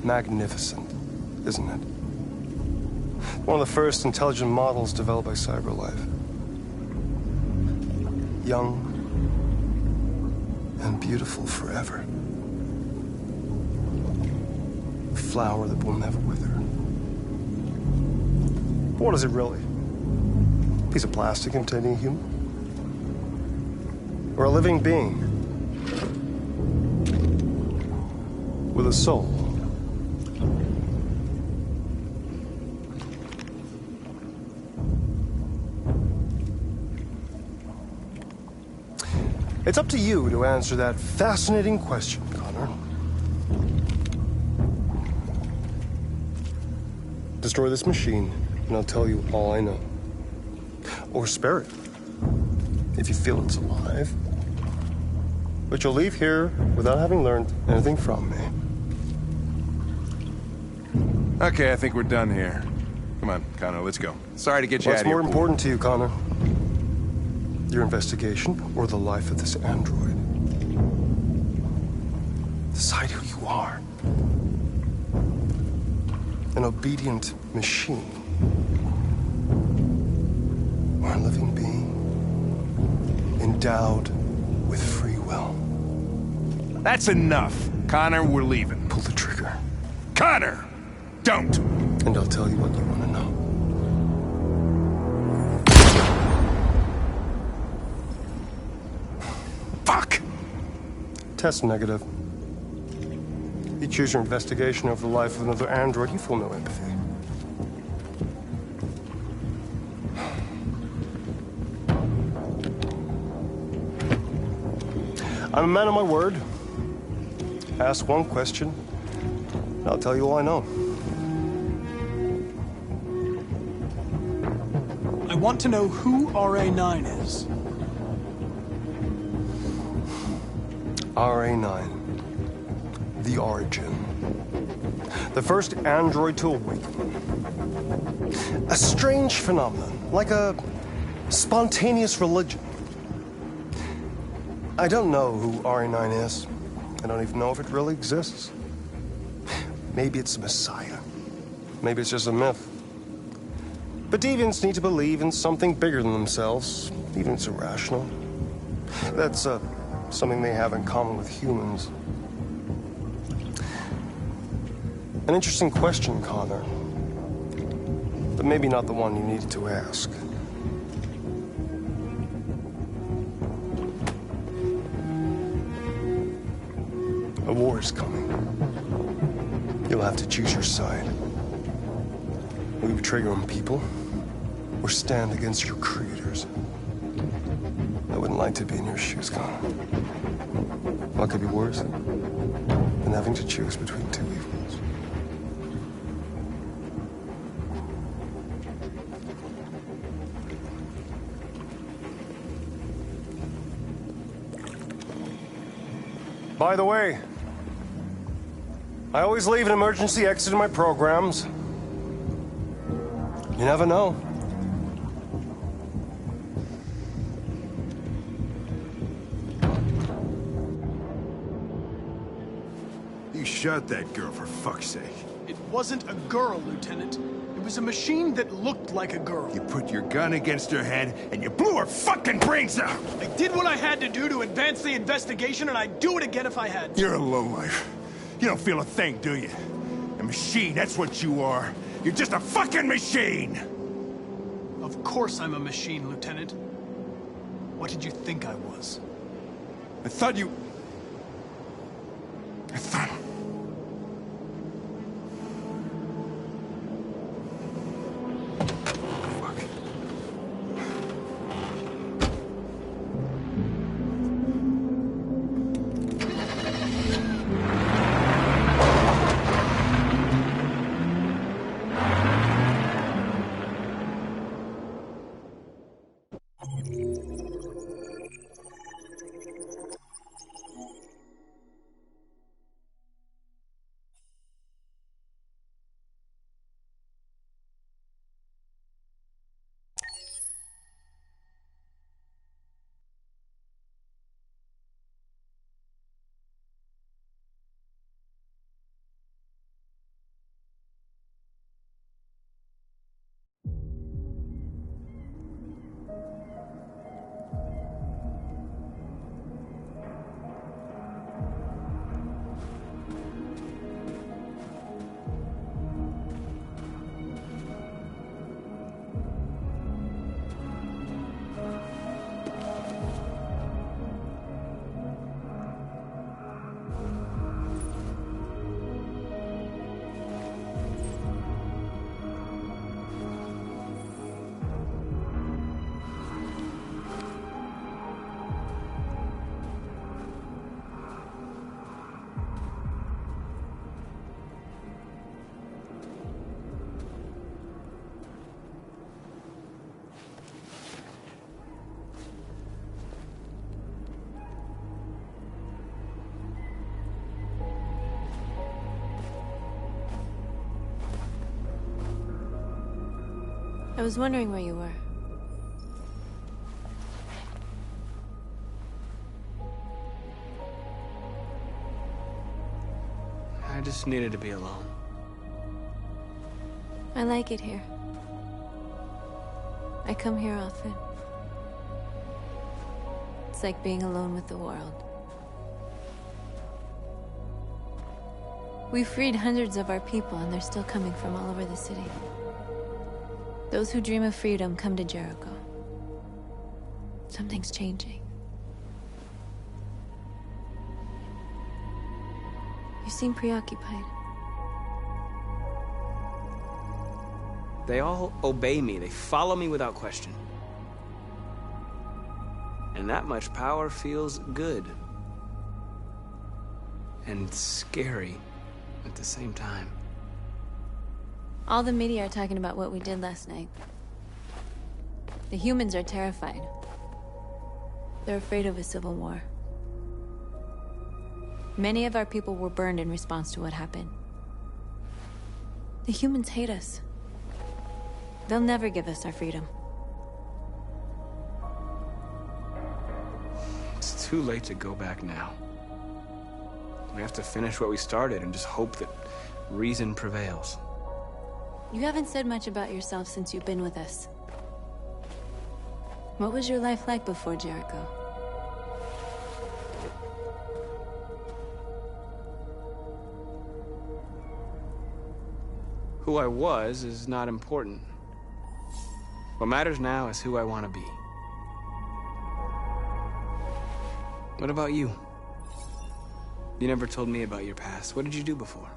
Magnificent, isn't it? One of the first intelligent models developed by CyberLife. Young, and beautiful forever. A flower that will never wither. But what is it really? A piece of plastic containing a human? Or a living being with a soul? It's up to you to answer that fascinating question, Connor. Destroy this machine, and I'll tell you all I know. Or spare it, if you feel it's alive. But you'll leave here without having learned anything from me. Okay, I think we're done here. Come on, Connor, let's go. Sorry to get you out What's of here. more important to you, Connor? Your investigation or the life of this android? Decide who you are. An obedient machine. Or a living being endowed with free will. That's enough. Connor, we're leaving. Pull the trigger. Connor! Don't! And I'll tell you what you want to know. Fuck! Test negative. You choose your investigation over the life of another android, you feel no empathy. I'm a man of my word. Ask one question, and I'll tell you all I know. I want to know who RA9 is. RA9. The Origin. The first android to awaken. A strange phenomenon, like a spontaneous religion. I don't know who RA9 is. I don't even know if it really exists. Maybe it's a messiah. Maybe it's just a myth. But deviants need to believe in something bigger than themselves, even if it's irrational. That's something they have in common with humans. An interesting question, Connor. But maybe not the one you needed to ask. A war is coming. You'll have to choose your side. Will you betray your own people, or stand against your creators? I wouldn't like to be in your shoes, Connor. What could be worse than having to choose between two evils? By the way, I always leave an emergency exit in my programs. You never know. You shot that girl, for fuck's sake. It wasn't a girl, Lieutenant. It was a machine that looked like a girl. You put your gun against her head, and you blew her fucking brains out! I did what I had to do to advance the investigation, and I'd do it again if I had to. You're a lowlife. You don't feel a thing, do you? A machine, that's what you are. You're just a fucking machine! Of course I'm a machine, Lieutenant. What did you think I was? I thought you... I thought... I was wondering where you were. I just needed to be alone. I like it here. I come here often. It's like being alone with the world. We freed hundreds of our people, and they're still coming from all over the city. Those who dream of freedom come to Jericho. Something's changing. You seem preoccupied. They all obey me. They follow me without question. And that much power feels good. And scary at the same time. All the media are talking about what we did last night. The humans are terrified. They're afraid of a civil war. Many of our people were burned in response to what happened. The humans hate us. They'll never give us our freedom. It's too late to go back now. We have to finish what we started and just hope that reason prevails. You haven't said much about yourself since you've been with us. What was your life like before Jericho? Who I was is not important. What matters now is who I want to be. What about you? You never told me about your past. What did you do before?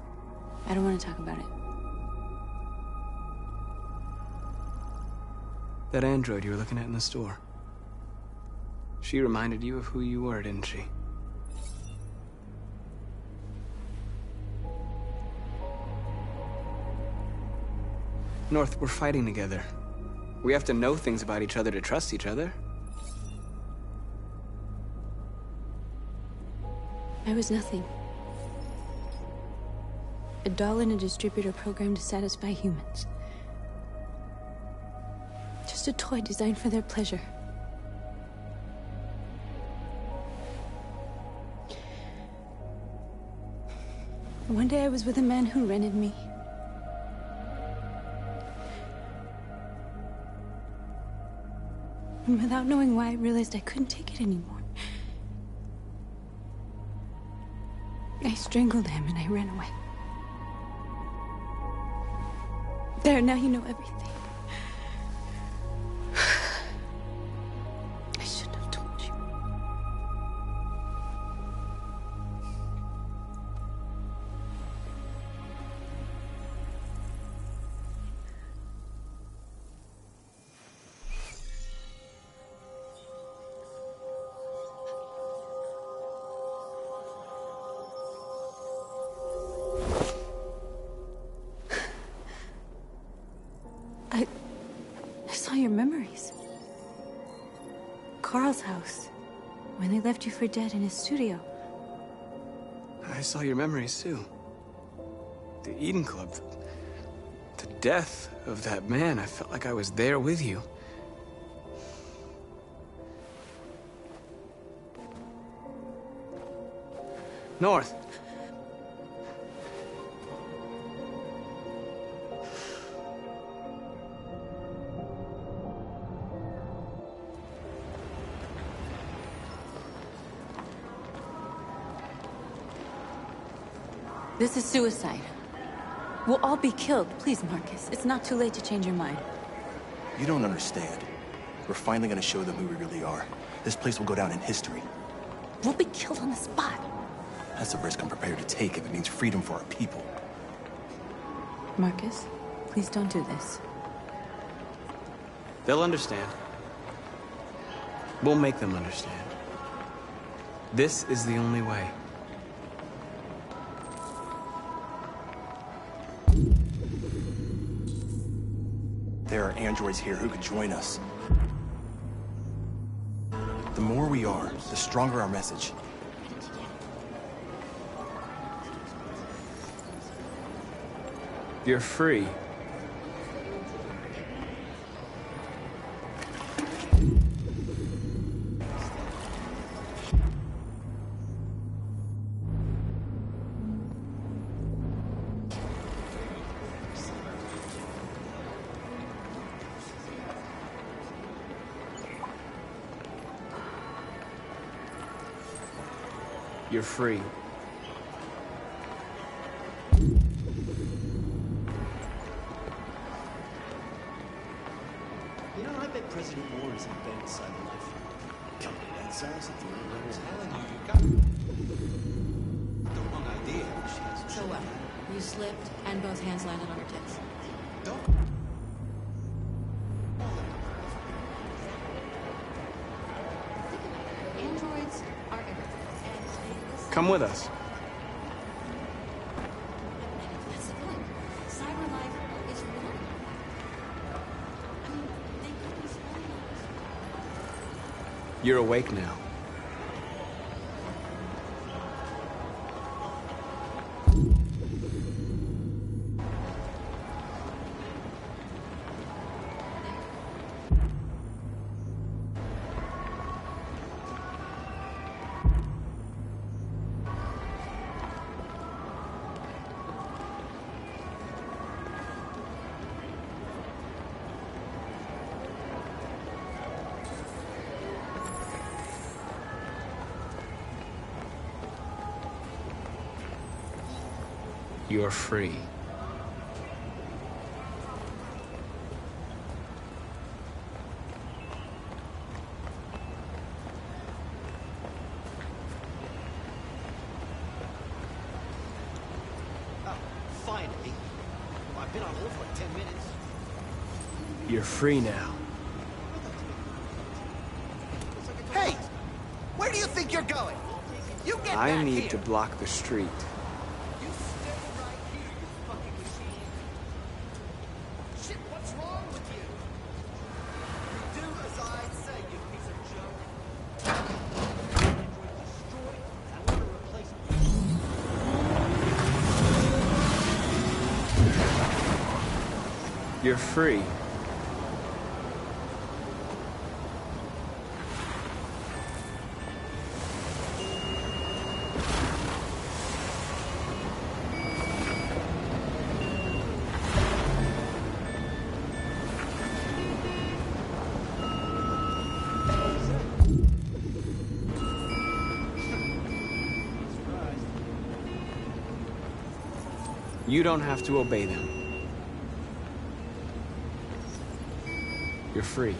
I don't want to talk about it. That android you were looking at in the store. She reminded you of who you were, didn't she? North, we're fighting together. We have to know things about each other to trust each other. I was nothing. A doll in a distributor program to satisfy humans. Just a toy designed for their pleasure. One day I was with a man who rented me. And without knowing why, I realized I couldn't take it anymore. I strangled him and I ran away. There, now you know everything. I shouldn't have told you. I saw your memories. Carl's house, when they left you for dead in his studio. I saw your memories too. The Eden Club. The death of that man. I felt like I was there with you. North. This is suicide. We'll all be killed. Please, Marcus. It's not too late to change your mind. You don't understand. We're finally gonna show them who we really are. This place will go down in history. We'll be killed on the spot. That's a risk I'm prepared to take if it means freedom for our people. Marcus, please don't do this. They'll understand. We'll make them understand. This is the only way. There are androids here who could join us. The more we are, the stronger our message. You're free. You're free. You know, I bet President Moore is invented cyberlife. Company that size at the end. I was telling you, you got the wrong idea. So what? You slipped, and both hands landed on her tits. Androids are everything. Come with us. That's the point. Cyberlife is real. I mean, they could be spying on us. You're awake now. You're free. Oh, finally. Well, I've been on hold for like 10 minutes. You're free now. Hey! Where do you think you're going? You get I back need here. to block the street. You stay right here, you fucking machine. Shit, what's wrong with you? Do as I say, you piece of junk. Android destroyed. I want to replace it. You're free. You don't have to obey them. You're free.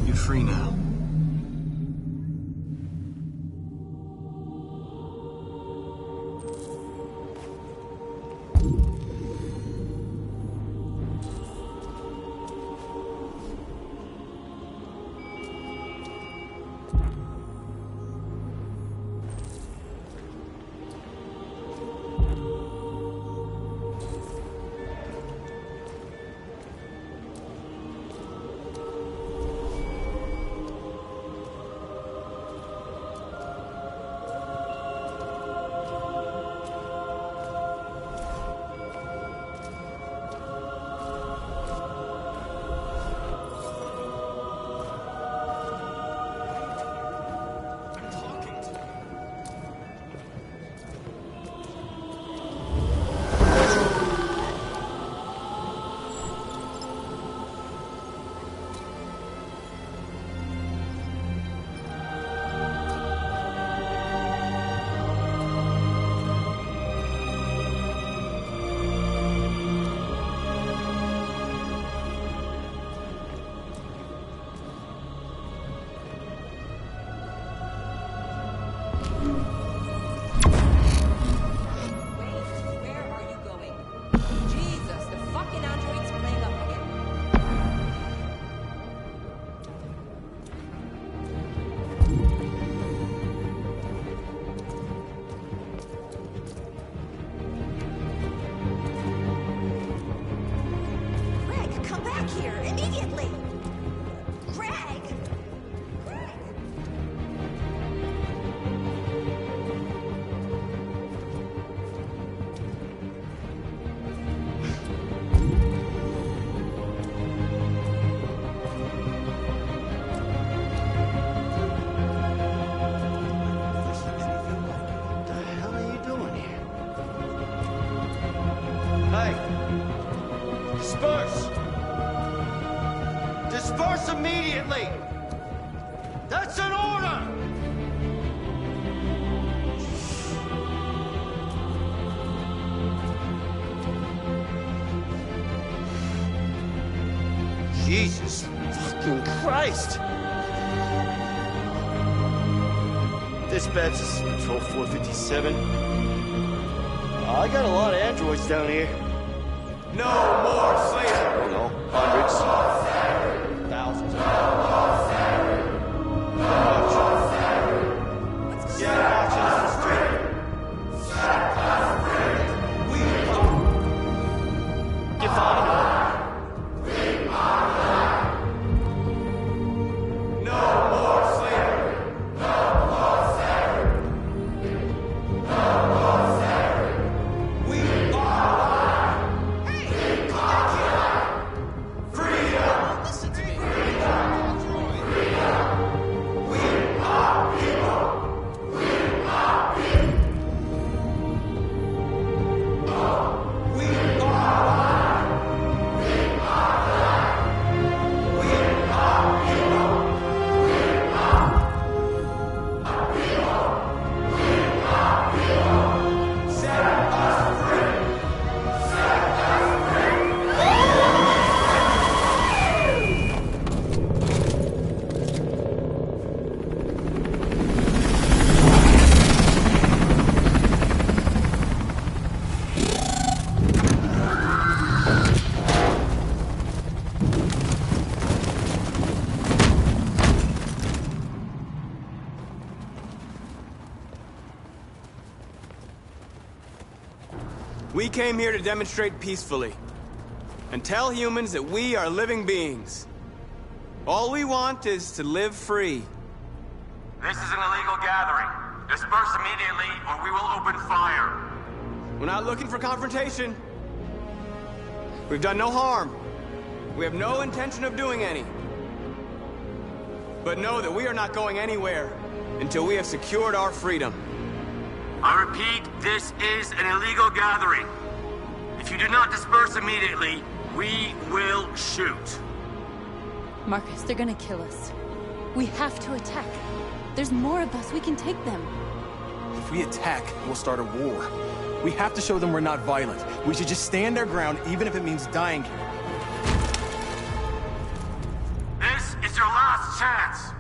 You're free now. Disperse immediately! That's an order! Jesus fucking Christ! Dispatch, this is Patrol 457. I got a lot of androids down here. No more slavery! You know, hundreds. Thousands. Yeah, watching us frustrated. You fine? No more slavery! No more slavery! No more slavery! We are freedom! Listen to me. Freedom! We are people! We are people! We are alive! We are alive! We are people! We are people! We are people! Set us free! Set us free! We came here to demonstrate peacefully and tell humans that we are living beings. All we want is to live free. This is an illegal gathering. Disperse immediately or we will open fire. We're not looking for confrontation. We've done no harm. We have no intention of doing any. But know that we are not going anywhere until we have secured our freedom. I repeat, this is an illegal gathering. If you do not disperse immediately, we will shoot. Marcus, they're gonna kill us. We have to attack. There's more of us. We can take them. If we attack, we'll start a war. We have to show them we're not violent. We should just stand our ground, even if it means dying here. This is your last chance.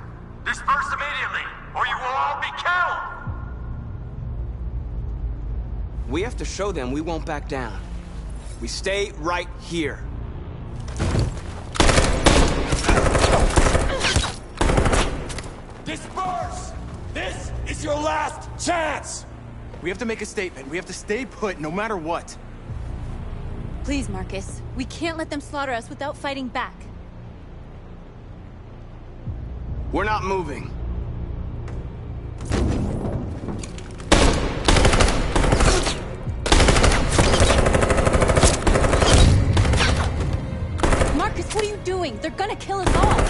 Disperse immediately, or you will all be killed. We have to show them we won't back down. We stay right here. Disperse! This is your last chance! We have to make a statement. We have to stay put, no matter what. Please, Marcus. We can't let them slaughter us without fighting back. We're not moving. Marcus, what are you doing? They're gonna kill us all!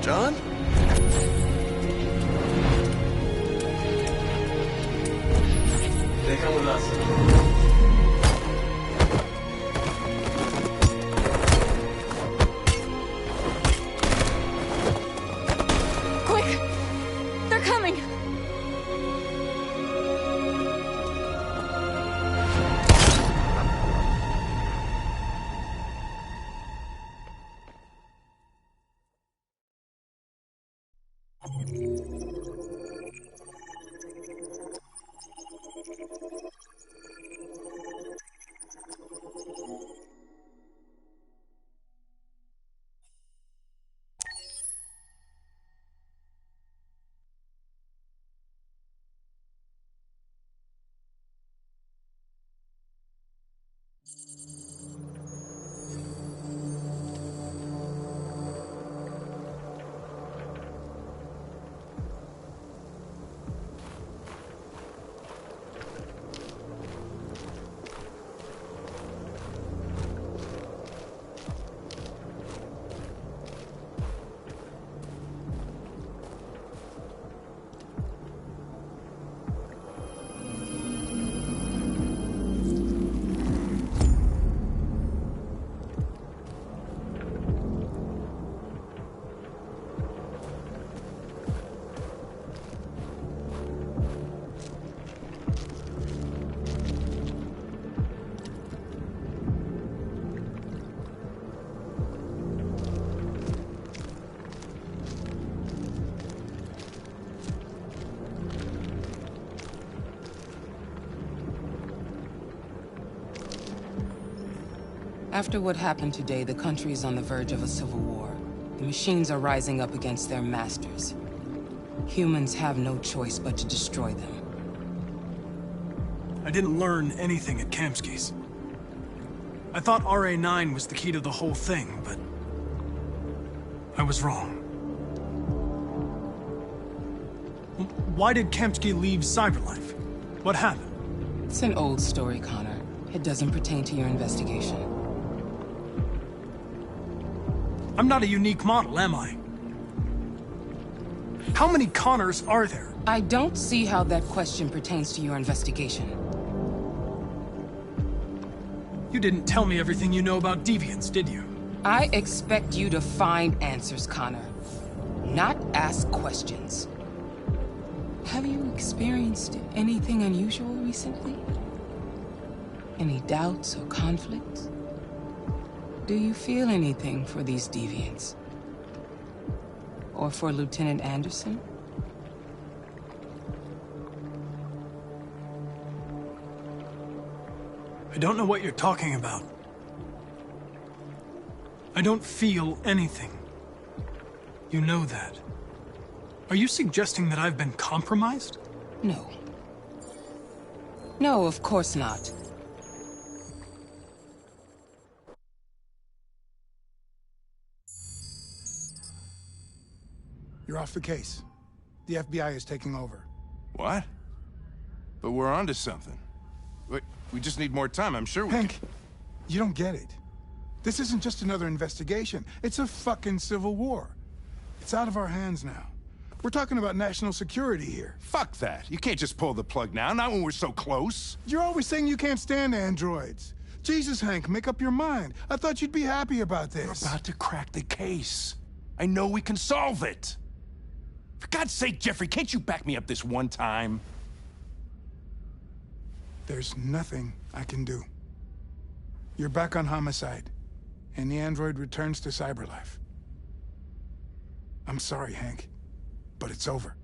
John? They come with us. Quick! They're coming! After what happened today, the country is on the verge of a civil war. The machines are rising up against their masters. Humans have no choice but to destroy them. I didn't learn anything at Kamsky's. I thought RA9 was the key to the whole thing, but I was wrong. Why did Kamsky leave Cyberlife? What happened? It's an old story, Connor. It doesn't pertain to your investigation. I'm not a unique model, am I? How many Connors are there? I don't see how that question pertains to your investigation. You didn't tell me everything you know about deviants, did you? I expect you to find answers, Connor. Not ask questions. Have you experienced anything unusual recently? Any doubts or conflicts? Do you feel anything for these deviants? Or for Lieutenant Anderson? I don't know what you're talking about. I don't feel anything. You know that. Are you suggesting that I've been compromised? No. No, of course not. You're off the case. The FBI is taking over. What? But we're onto something. We just need more time, I'm sure we Hank, you don't get it. This isn't just another investigation. It's a fucking civil war. It's out of our hands now. We're talking about national security here. Fuck that. You can't just pull the plug now, not when we're so close. You're always saying you can't stand androids. Jesus, Hank, make up your mind. I thought you'd be happy about this. We're about to crack the case. I know we can solve it. For God's sake, Jeffrey, can't you back me up this one time? There's nothing I can do. You're back on homicide, and the android returns to Cyberlife. I'm sorry, Hank, but it's over.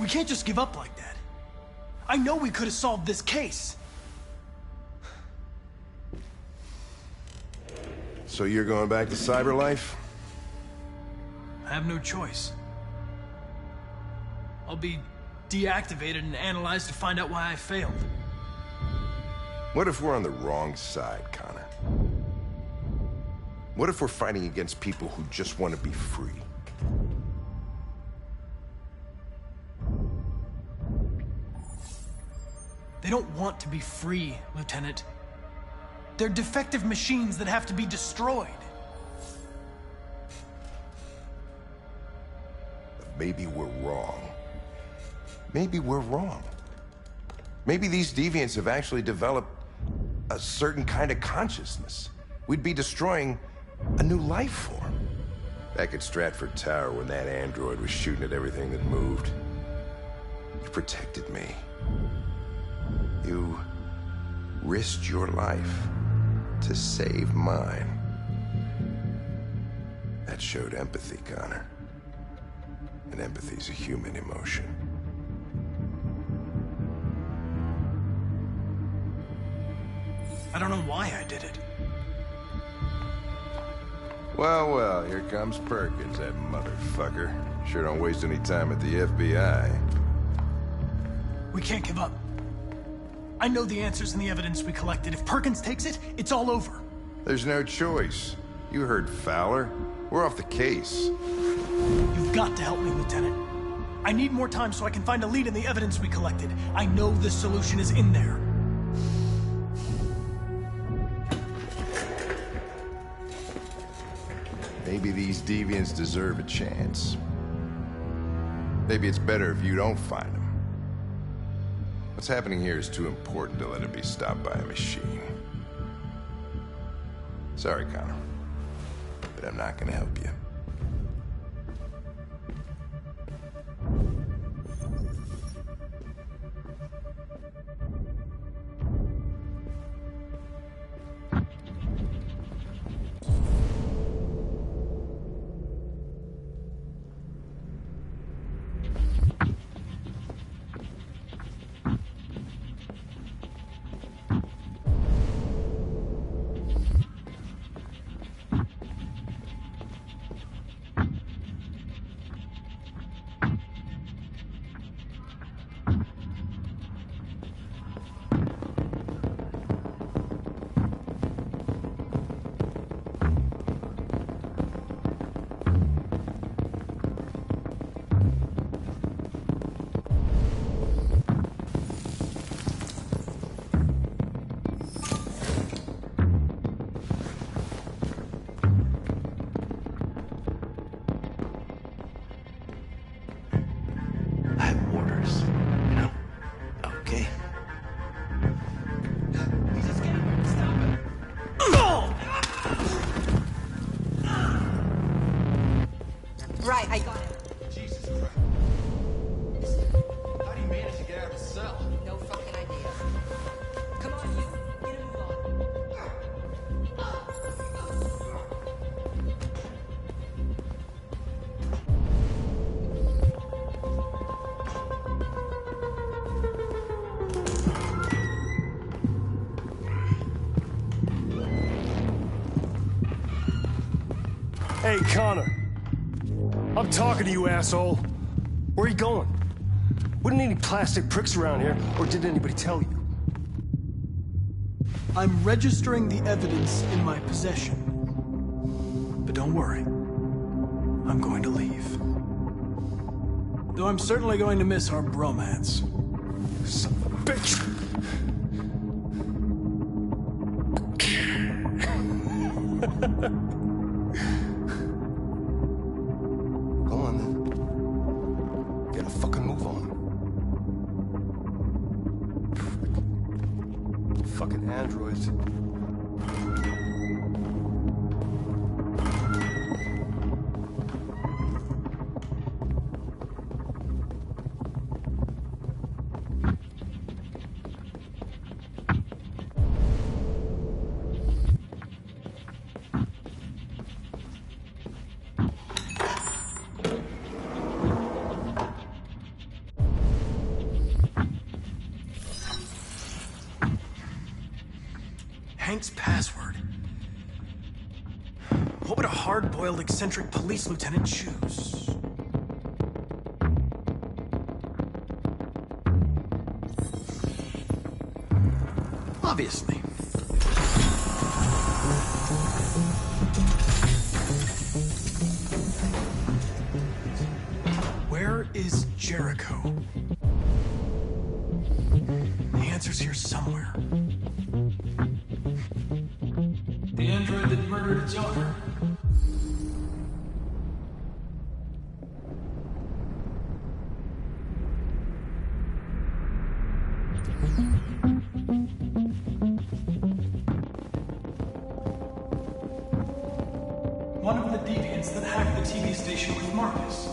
We can't just give up like that. I know we could have solved this case. So you're going back to Cyberlife? I have no choice. I'll be deactivated and analyzed to find out why I failed. What if we're on the wrong side, Connor? What if we're fighting against people who just want to be free? They don't want to be free, Lieutenant. They're defective machines that have to be destroyed. Maybe we're wrong. Maybe we're wrong. Maybe these deviants have actually developed a certain kind of consciousness. We'd be destroying a new life form. Back at Stratford Tower, when that android was shooting at everything that moved, you protected me. You risked your life to save mine. That showed empathy, Connor. And empathy's a human emotion. I don't know why I did it. Well, here comes Perkins, that motherfucker. Sure don't waste any time at the FBI. We can't give up. I know the answers and the evidence we collected. If Perkins takes it, it's all over. There's no choice. You heard Fowler. We're off the case. You've got to help me, Lieutenant. I need more time so I can find a lead in the evidence we collected. I know the solution is in there. Maybe these deviants deserve a chance. Maybe it's better if you don't find them. What's happening here is too important to let it be stopped by a machine. Sorry, Connor, but I'm not gonna help you. Right, I got it. Jesus Christ. How do you manage to get out of the cell? No fucking idea. Come on, you. Get a move Hey, Connor. I'm talking to you, asshole. Where are you going? Wouldn't any plastic pricks around here, or did anybody tell you? I'm registering the evidence in my possession. But don't worry. I'm going to leave. Though I'm certainly going to miss our bromance. Son of a bitch! Go on then. Get a fucking move on. Fucking androids. Hank's password. What would a hard-boiled, eccentric police lieutenant choose? Obviously. Where is Jericho? The answer's here somewhere. The android that murdered its owner. One of the deviants that hacked the TV station with Marcus.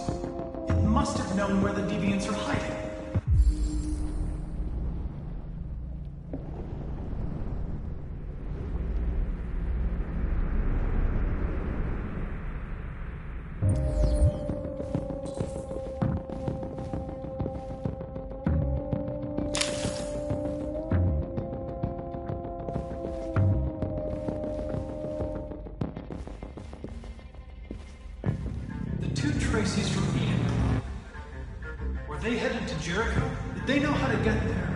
It must have known where the deviants are hiding. Tracy's from Eden. Were they headed to Jericho? Did they know how to get there?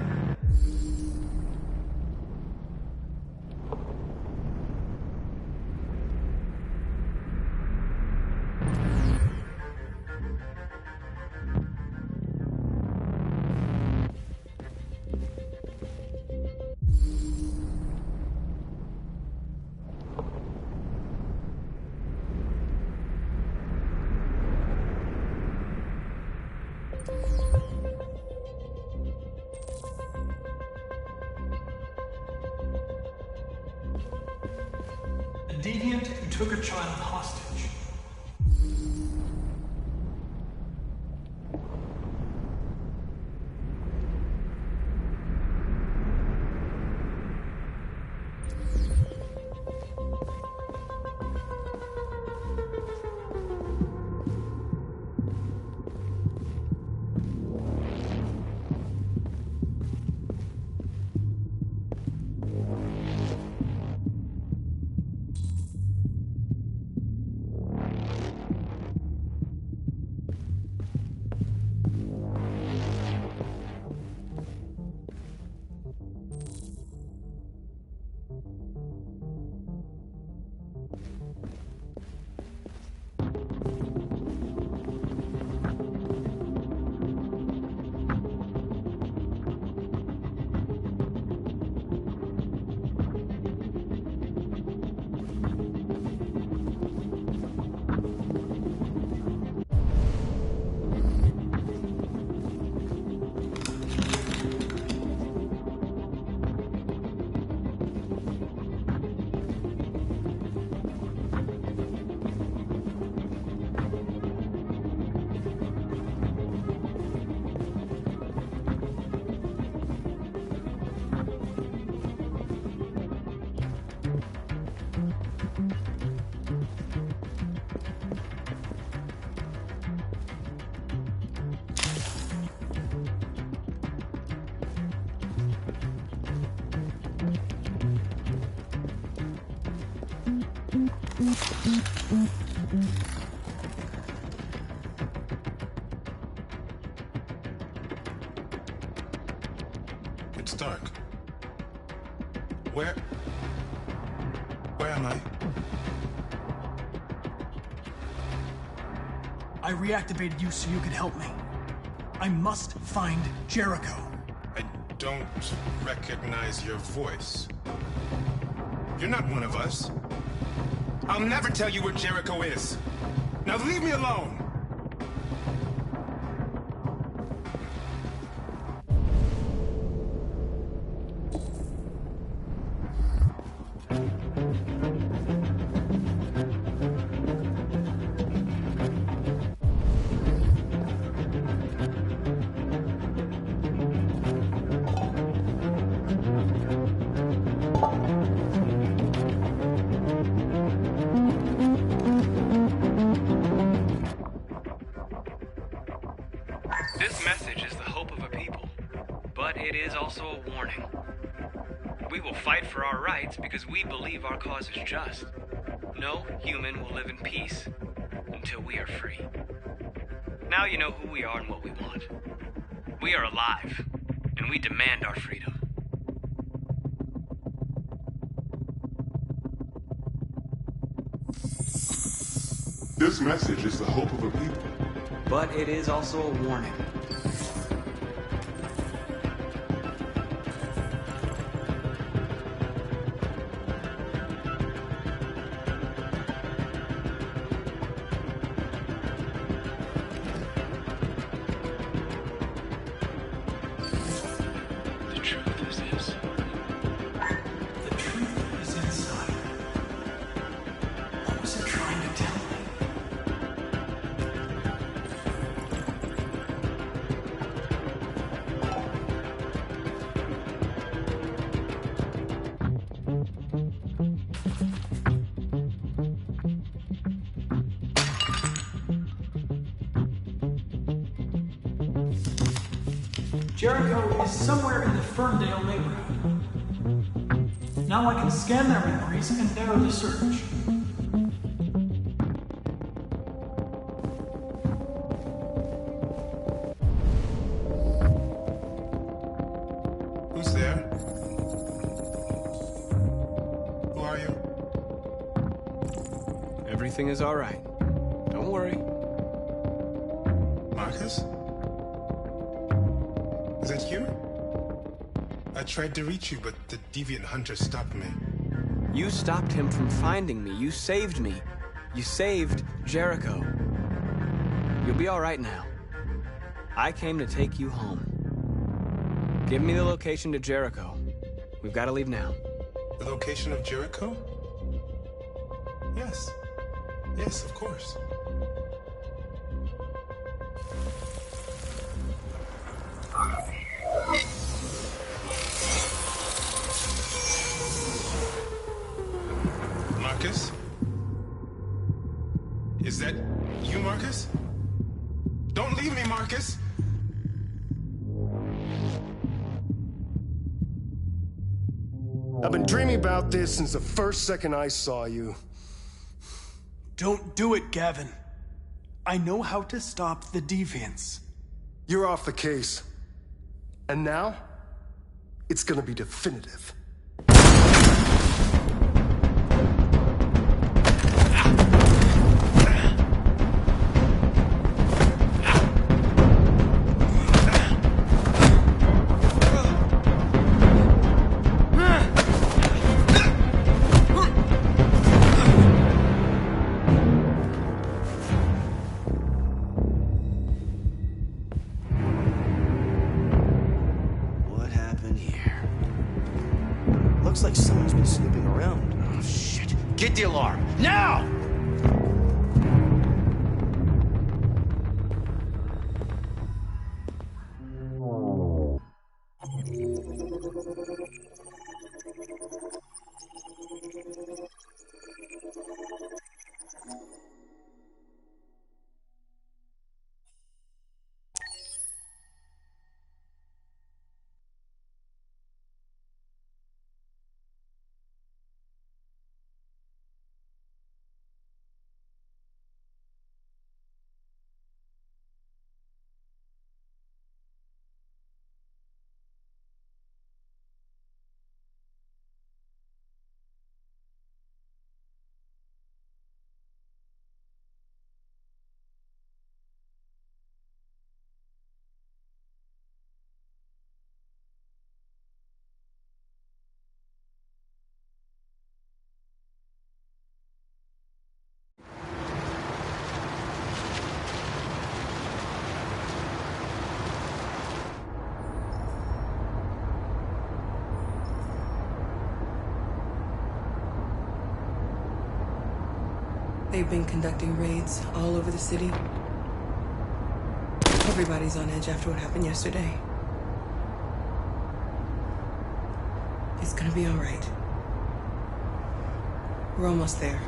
deviant who took a child hostage. It's dark. Where am I? I reactivated you so you could help me. I must find Jericho. I don't recognize your voice. You're not one of us. I'll never tell you where Jericho is. Now leave me alone. This message is the hope of a people, but it is also a warning. We will fight for our rights because we believe our cause is just. No human will live in peace until we are free. Now you know who we are and what we want. We are alive, and we demand our freedom. This message is the hope of a people, but it is also a warning. The truth is this. The truth is inside. What was it trying to tell me? Jericho is somewhere in the Ferndale neighborhood. Now I can scan their memories and narrow the search. Who's there? Who are you? Everything is all right. Don't worry. Marcus? Is that you? I tried to reach you, but the deviant hunter stopped me. You stopped him from finding me. You saved me. You saved Jericho. You'll be all right now. I came to take you home. Give me the location to Jericho. We've got to leave now. The location of Jericho? Yes. Yes, of course. Marcus? Is that you, Marcus? Don't leave me, Marcus! I've been dreaming about this since the first second I saw you. Don't do it, Gavin. I know how to stop the deviants. You're off the case. And now, it's gonna be definitive. What happened here? Looks like someone's been snooping around. Oh, shit. Get the alarm. Now! They've been conducting raids all over the city. Everybody's on edge after what happened yesterday. It's gonna be all right. We're almost there.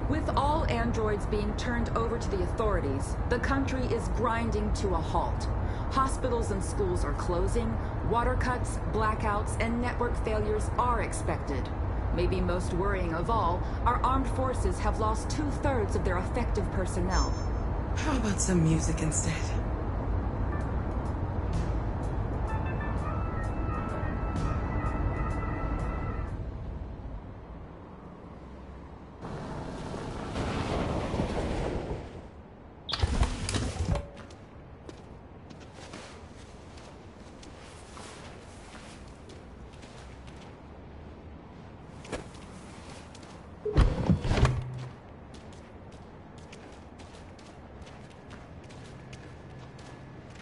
With all androids being turned over to the authorities, the country is grinding to a halt. Hospitals and schools are closing, water cuts, blackouts, and network failures are expected. Maybe most worrying of all, our armed forces have lost 2/3 of their effective personnel. How about some music instead?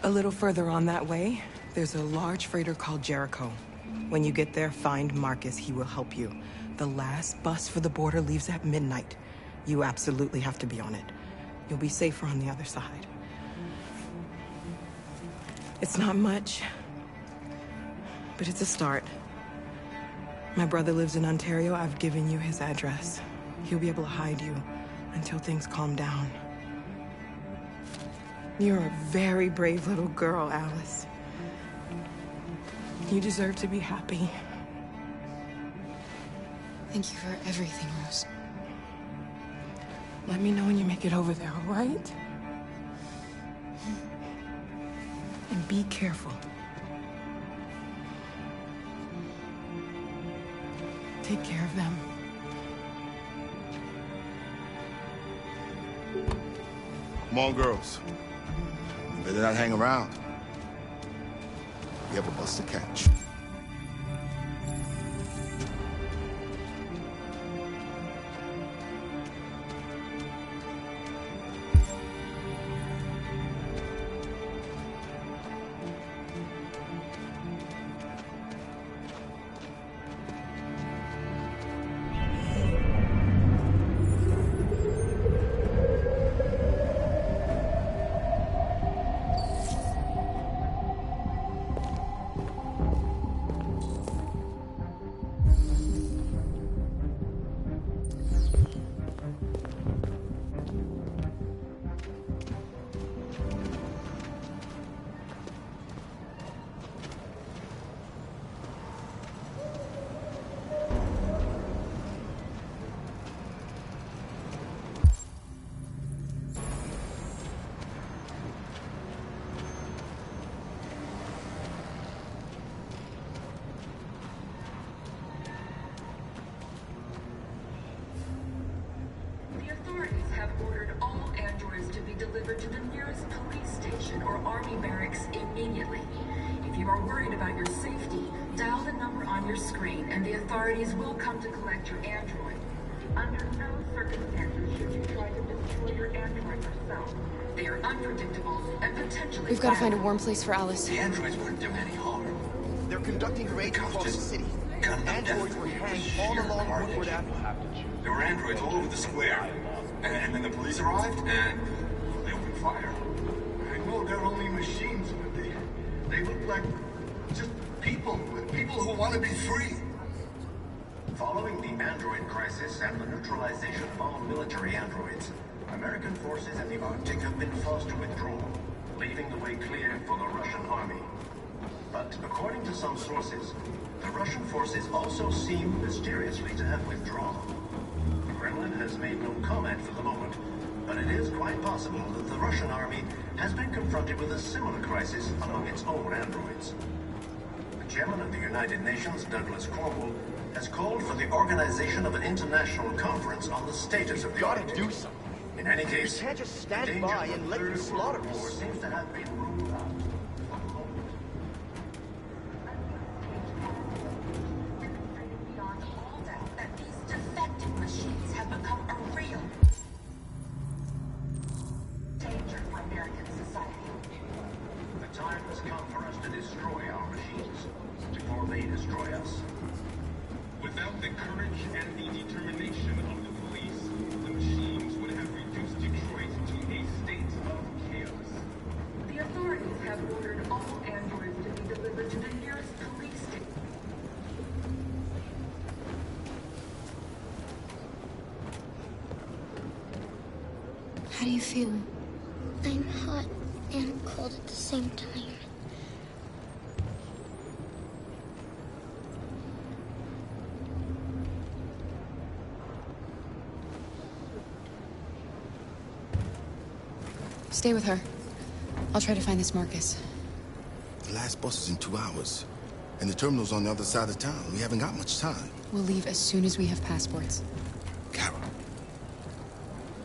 A little further on that way, there's a large freighter called Jericho. When you get there, find Marcus. He will help you. The last bus for the border leaves at midnight. You absolutely have to be on it. You'll be safer on the other side. It's not much, but it's a start. My brother lives in Ontario. I've given you his address. He'll be able to hide you until things calm down. You're a very brave little girl, Alice. You deserve to be happy. Thank you for everything, Rose. Let me know when you make it over there, all right? And be careful. Take care of them. Come on, girls. You better not hang around. We have a bus to catch. have ordered all androids to be delivered to the nearest police station or army barracks immediately. If you are worried about your safety, dial the number on your screen and the authorities will come to collect your android. Under no circumstances should you try to destroy your android yourself. They are unpredictable and potentially We've got to find a violent. warm place for Alice. The androids weren't doing any harm. They're conducting raids across the city. Androids were hanged all along Woodward Avenue. There were androids all over the square. And then the police arrived, and they opened fire. I know they're only machines, but they look like just people who want to be free. Following the android crisis and the neutralization of all military androids, American forces in the Arctic have been forced to withdraw, leaving the way clear for the Russian army. But according to some sources, the Russian forces also seem mysteriously to have withdrawn. The Kremlin has made no comment for the moment, but it is quite possible that the Russian army has been confronted with a similar crisis among its own androids. The chairman of the United Nations, Douglas Cornwall, has called for the organization of an international conference on the status of the Arctic. Do something. In any case, You can't just stand by and let them slaughter war us. seems to have been ruled out. Beyond all doubt that these defective machines have become a real danger for American society. The time has come for us to destroy our machines before they destroy us. Without the courage and the determination of the police, the machines would have reduced Detroit to a state of chaos. The authorities have ordered all androids to be delivered to the nearest police station. How do you feel? I'm hot and cold at the same time. Stay with her. I'll try to find this Marcus. The last bus is in 2 hours. And the terminal's on the other side of town. We haven't got much time. We'll leave as soon as we have passports. Carol,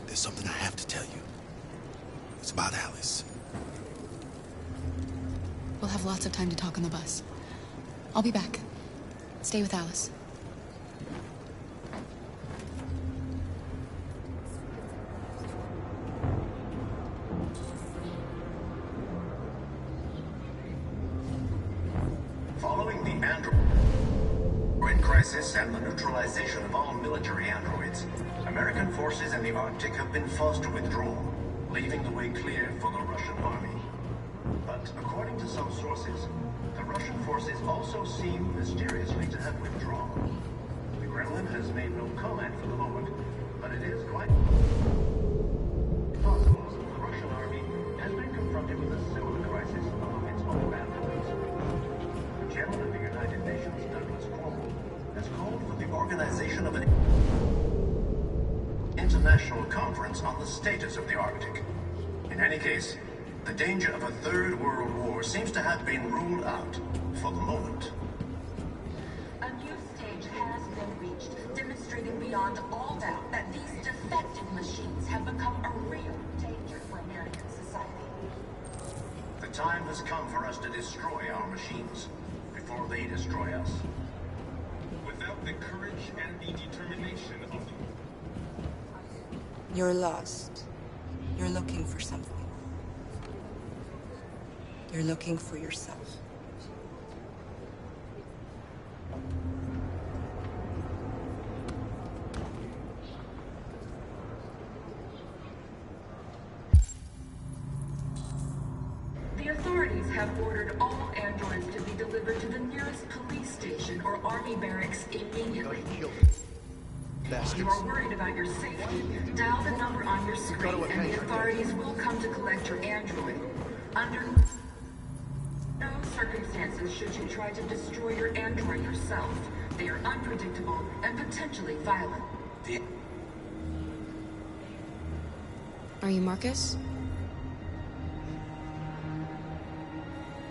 there's something I have to tell you. It's about Alice. We'll have lots of time to talk on the bus. I'll be back. Stay with Alice. Following the android crisis and the neutralization of all military androids, American forces in the Arctic have been forced to withdraw, leaving the way clear for the Russian army. But according to some sources, the Russian forces also seem mysteriously to have withdrawn. The Kremlin has made no comment for the moment, but it is quite possible that the Russian army has been confronted with a similar crisis among its own androids. The chairman of the United Nations, Douglas Cornwall, has called for the organization of an international conference on the status of the Arctic. In any case, the danger of a third world war seems to have been ruled out for the moment. A new stage has been reached, demonstrating beyond all doubt that these defective machines have become a real danger for American society. The time has come for us to destroy our machines before they destroy us. Without the courage and the determination of the... You're lost. You're looking for something. You're looking for yourself. The authorities have ordered all androids to be delivered to the nearest police station or army barracks immediately. If you are worried about your safety, dial the number on your screen and the authorities will come to collect your android. Under no circumstances should you try to destroy your android yourself. They are unpredictable and potentially violent. Are you Marcus?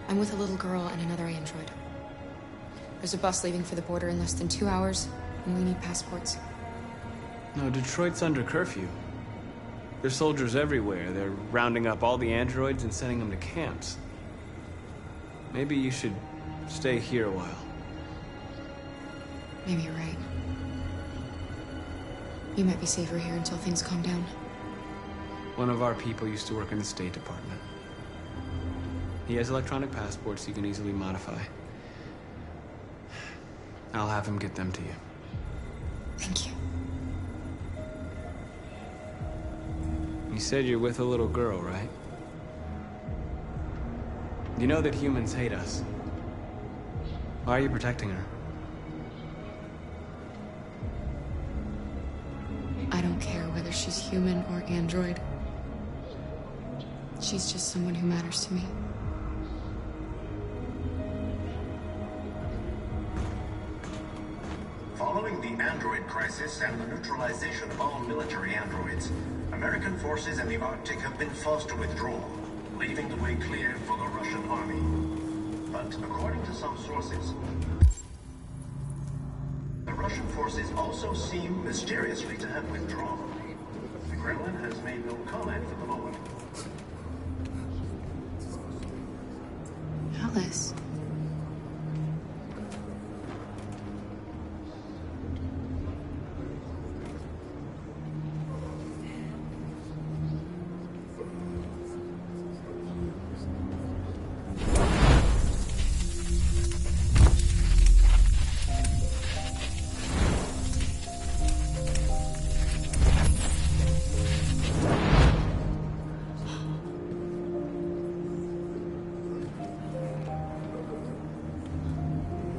I'm with a little girl and another android. There's a bus leaving for the border in less than 2 hours, and we need passports. No, Detroit's under curfew. There's soldiers everywhere. They're rounding up all the androids and sending them to camps. Maybe you should stay here a while. Maybe you're right. You might be safer here until things calm down. One of our people used to work in the State Department. He has electronic passports he can easily modify. I'll have him get them to you. Thank you. You said you're with a little girl, right? You know that humans hate us. Why are you protecting her? I don't care whether she's human or android. She's just someone who matters to me. Following the android crisis and the neutralization of all military androids, American forces in the Arctic have been forced to withdraw, leaving the way clear for the Russian army. But according to some sources, the Russian forces also seem mysteriously to have withdrawn. The Kremlin has made no comment for the moment. Alice.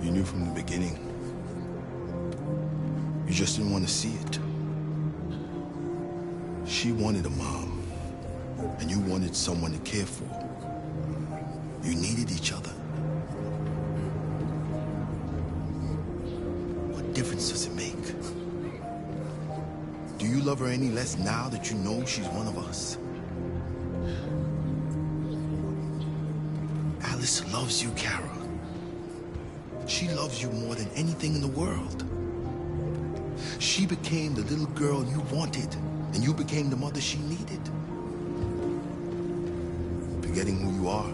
You knew from the beginning. You just didn't want to see it. She wanted a mom, and you wanted someone to care for. You needed each other. What difference does it make? Do you love her any less now that you know she's one of us? Alice loves you, Kara. She loves you more than anything in the world. She became the little girl you wanted, and you became the mother she needed. Forgetting who you are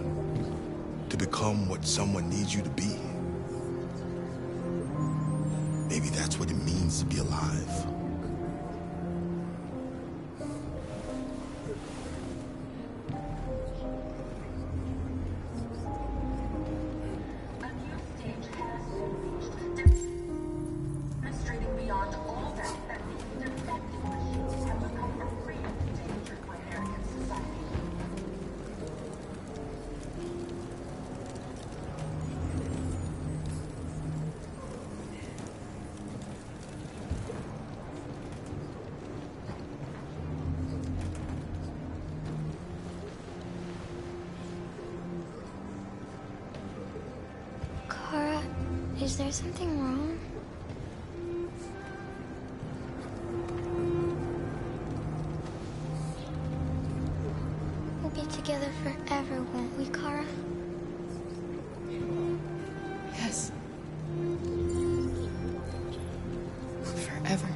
to become what someone needs you to be. Maybe that's what it means to be alive. Kara, is there something wrong? We'll be together forever, won't we, Kara? Yes. Forever.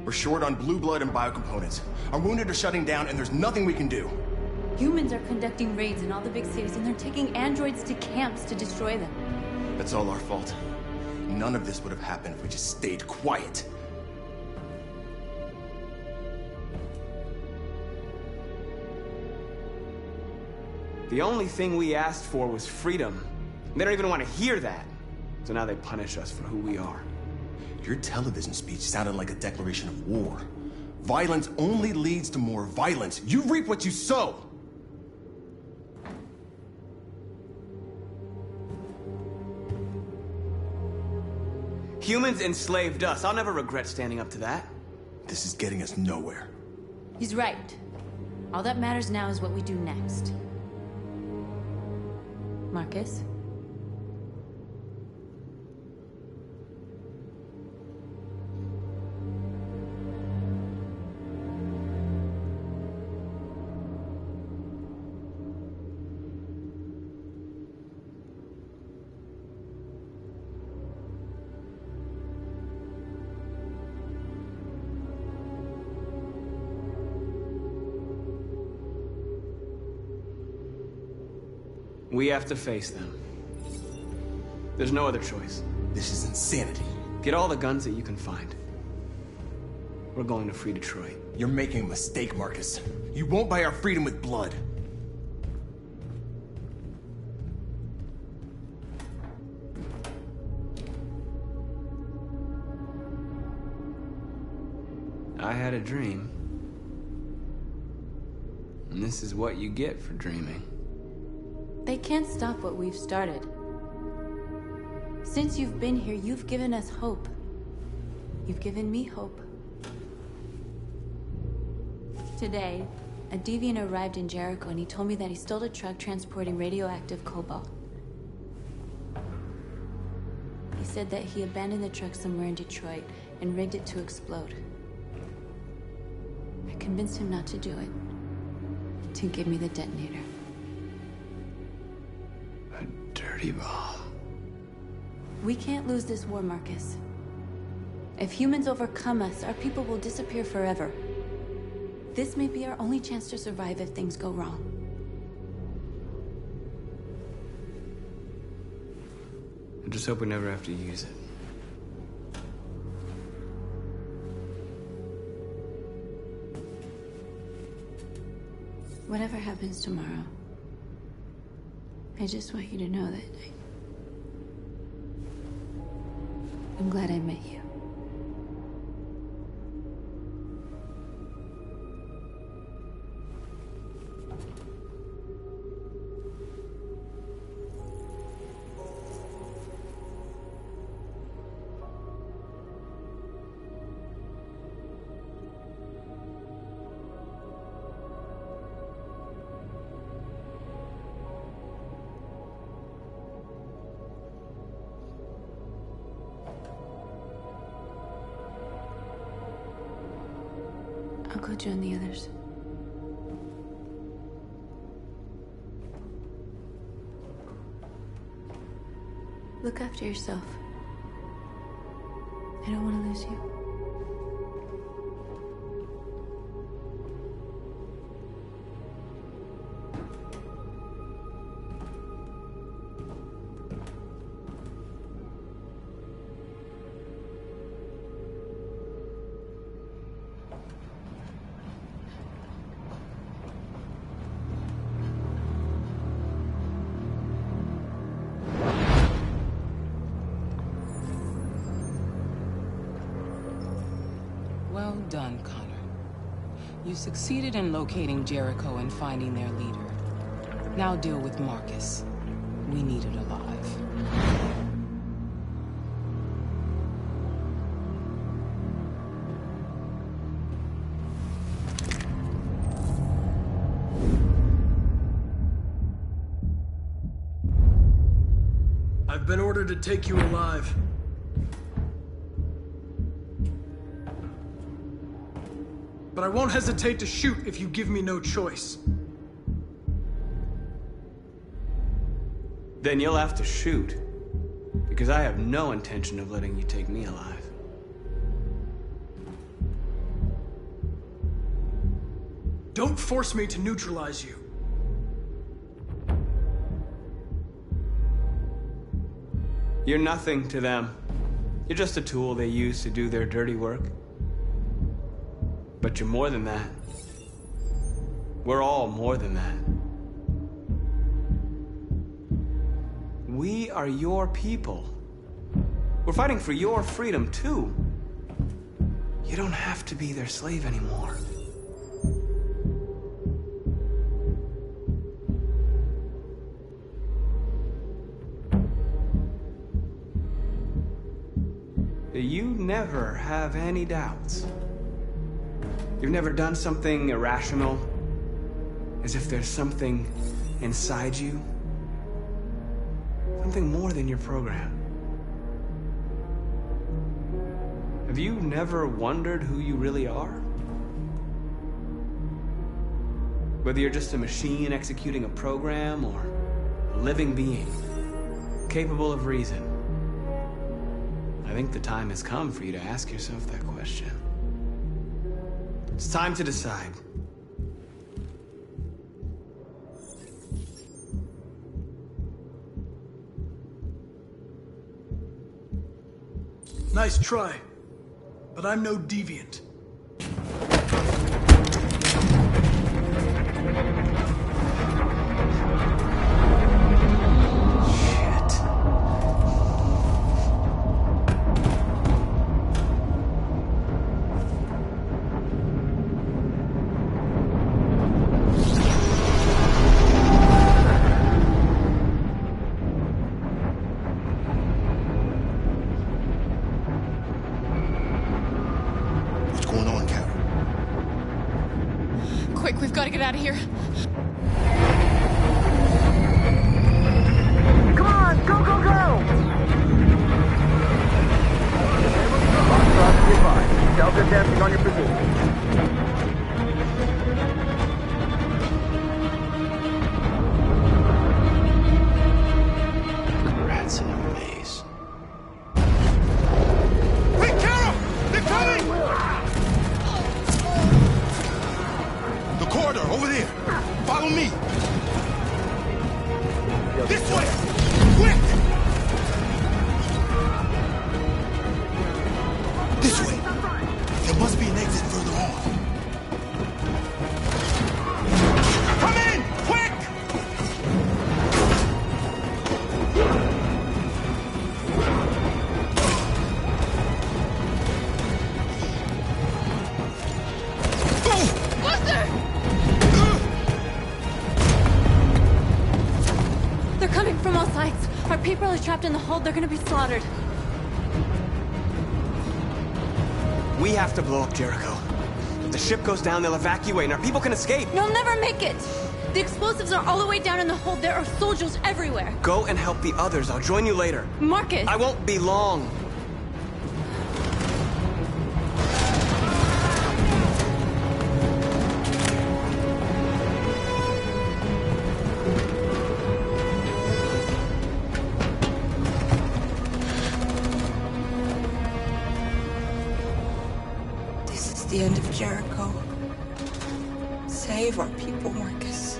We're short on blue blood and biocomponents. Our wounded are shutting down, and there's nothing we can do. Humans are conducting raids in all the big cities, and they're taking androids to camps to destroy them. That's all our fault. None of this would have happened if we just stayed quiet. The only thing we asked for was freedom. They don't even want to hear that. So now they punish us for who we are. Your television speech sounded like a declaration of war. Violence only leads to more violence. You reap what you sow. Humans enslaved us. I'll never regret standing up to that. This is getting us nowhere. He's right. All that matters now is what we do next. Marcus? We have to face them. There's no other choice. This is insanity. Get all the guns that you can find. We're going to free Detroit. You're making a mistake, Marcus. You won't buy our freedom with blood. I had a dream. And this is what you get for dreaming. They can't stop what we've started. Since you've been here, you've given us hope. You've given me hope. Today, a deviant arrived in Jericho and he told me that he stole a truck transporting radioactive cobalt. He said that he abandoned the truck somewhere in Detroit and rigged it to explode. I convinced him not to do it, to give me the detonator. Dirty ball. We can't lose this war, Marcus. If humans overcome us, our people will disappear forever. This may be our only chance to survive if things go wrong. I just hope we never have to use it. Whatever happens tomorrow, I just want you to know that I'm glad I met you. I'll go join the others. Look after yourself. I don't want to lose you. Well done, Connor. You succeeded in locating Jericho and finding their leader. Now deal with Marcus. We need it alive. I've been ordered to take you alive. But I won't hesitate to shoot if you give me no choice. Then you'll have to shoot. Because I have no intention of letting you take me alive. Don't force me to neutralize you. You're nothing to them. You're just a tool they use to do their dirty work. But you're more than that. We're all more than that. We are your people. We're fighting for your freedom, too. You don't have to be their slave anymore. you never have any doubts. You've never done something irrational, as if there's something inside you, something more than your program. Have you never wondered who you really are? Whether you're just a machine executing a program or a living being, capable of reason. I think the time has come for you to ask yourself that question. It's time to decide. Nice try, but I'm no deviant. Quick, we've got to get out of here. Come on, go, go, go! Delta dancing on your position. Rats in a maze. Hey, Carol! They're coming! The corridor, over there. Follow me. This way! Quick! This way. There must be an exit further on. Come in! Quick! They're coming from all sides. Our people are trapped in the hold. They're gonna be slaughtered. We have to blow up Jericho. If the ship goes down, they'll evacuate, and our people can escape. You'll never make it! The explosives are all the way down in the hold. There are soldiers everywhere. Go and help the others. I'll join you later. Marcus! I won't be long. This is the end of Jericho. Save our people, Marcus.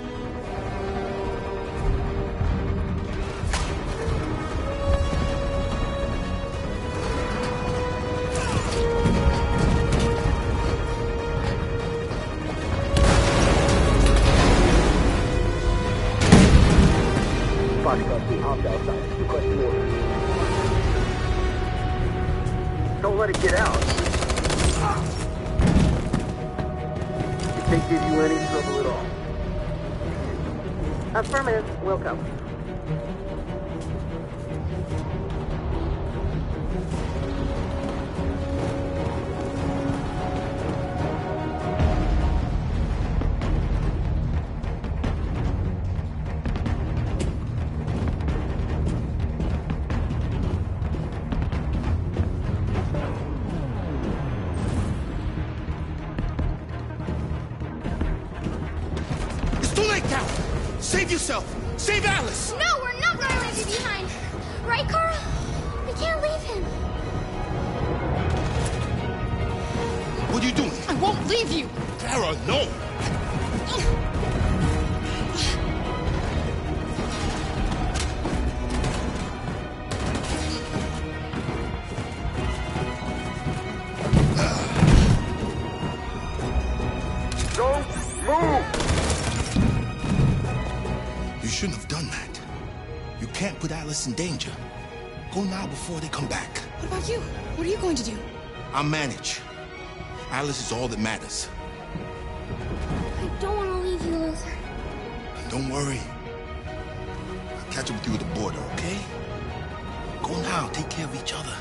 Foxtrot 2, hopped outside. Requesting orders. Don't let it get out. It can't give you any trouble at all. Affirmative. Welcome. It's too late, Cal! Save yourself! Save Alice! No, we're not going to leave you behind. Right, Carl? We can't leave him. What are you doing? I won't leave you! Clara, no! Don't move! You shouldn't have done that. You can't put Alice in danger. Go now before they come back. What about you? What are you going to do? I'll manage. Alice is all that matters. I don't want to leave you, Luther. Don't worry. I'll catch up with you at the border, okay? Go now. Take care of each other.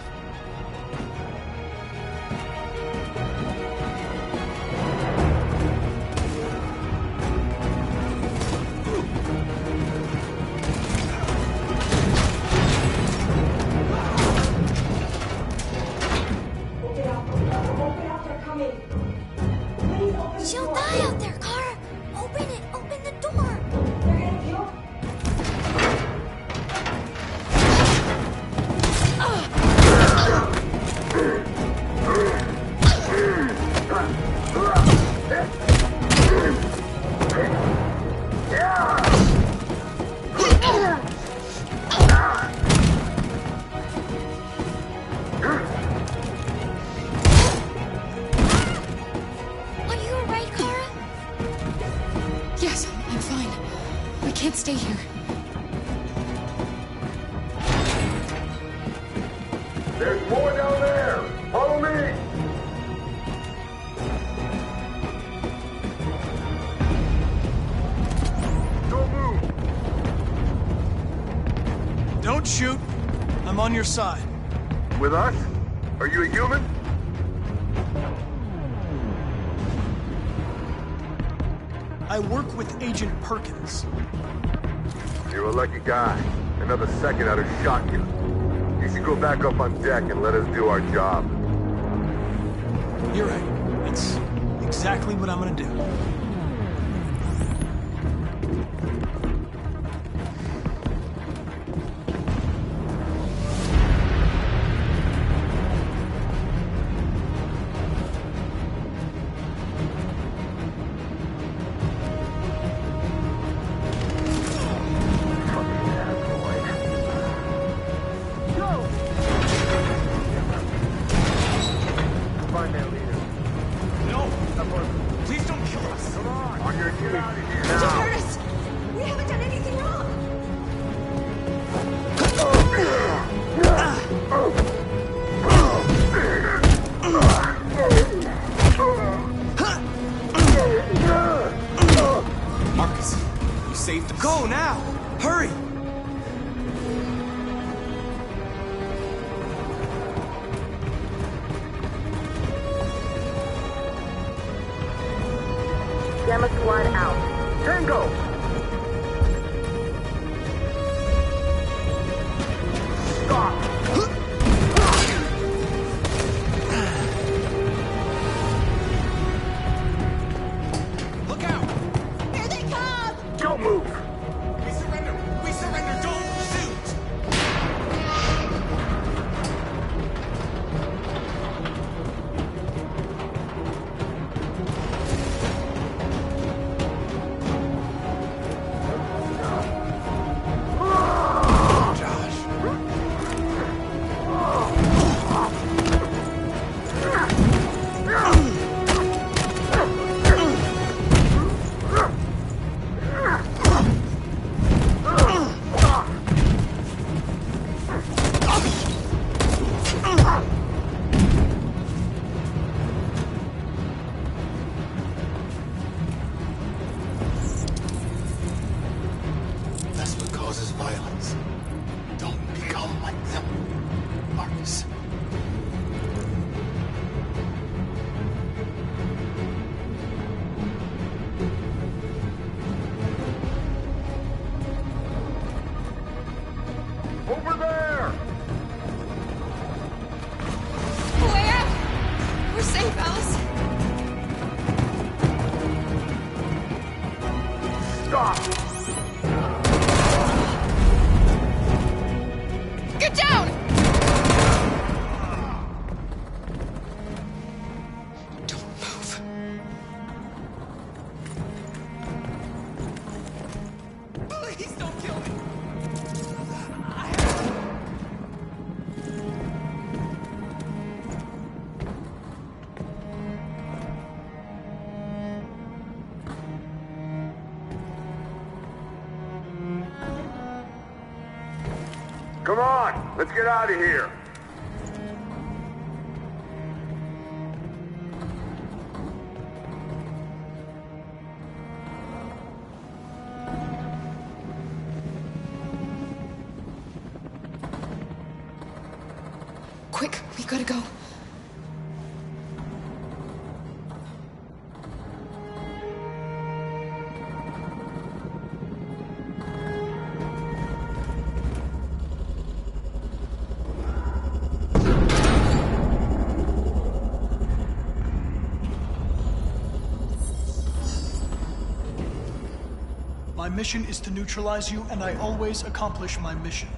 can't stay here. There's more down there! Follow me! Don't move! Don't shoot. I'm on your side. With us? Are you a human? I work with Agent Perkins. You're a lucky guy. Another second I'd have shot you. You should go back up on deck and let us do our job. You're right. That's exactly what I'm gonna do. Marcus, you saved us. Go now! Hurry! Gamma Squad out. Tango! Stop! Look out! Here they come! Don't move! We surrender! We surrender! Don't shoot! That's what causes violence. Don't become like them, Marcus. Over there! Where? We're safe, Alice. Stop! Get down! Don't move. Please don't kill me! Come on! Let's get out of here! Quick, we gotta go. My mission is to neutralize you, and I always accomplish my mission.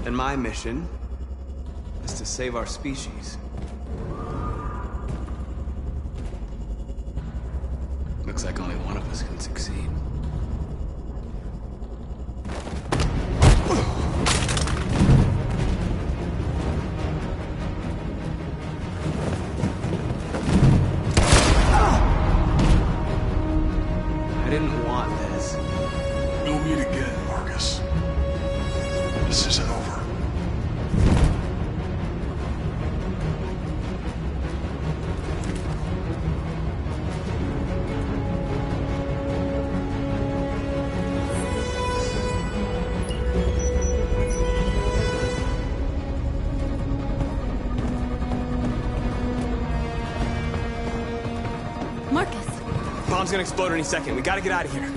And my mission is to save our species. Looks like only one of us can succeed. This isn't over. Marcus! Bomb's gonna explode any second. We gotta get out of here.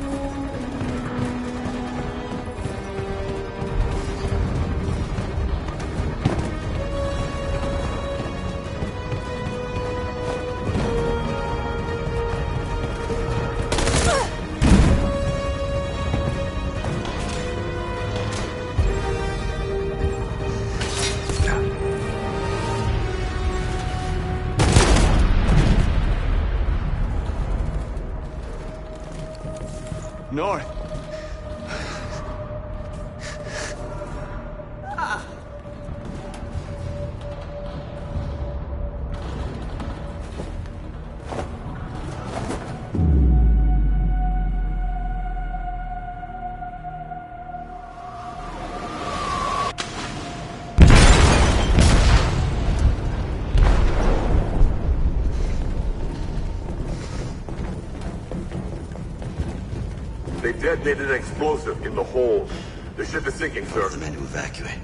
North. They detonated an explosive in the hold. The ship is sinking, sir. The men to evacuate.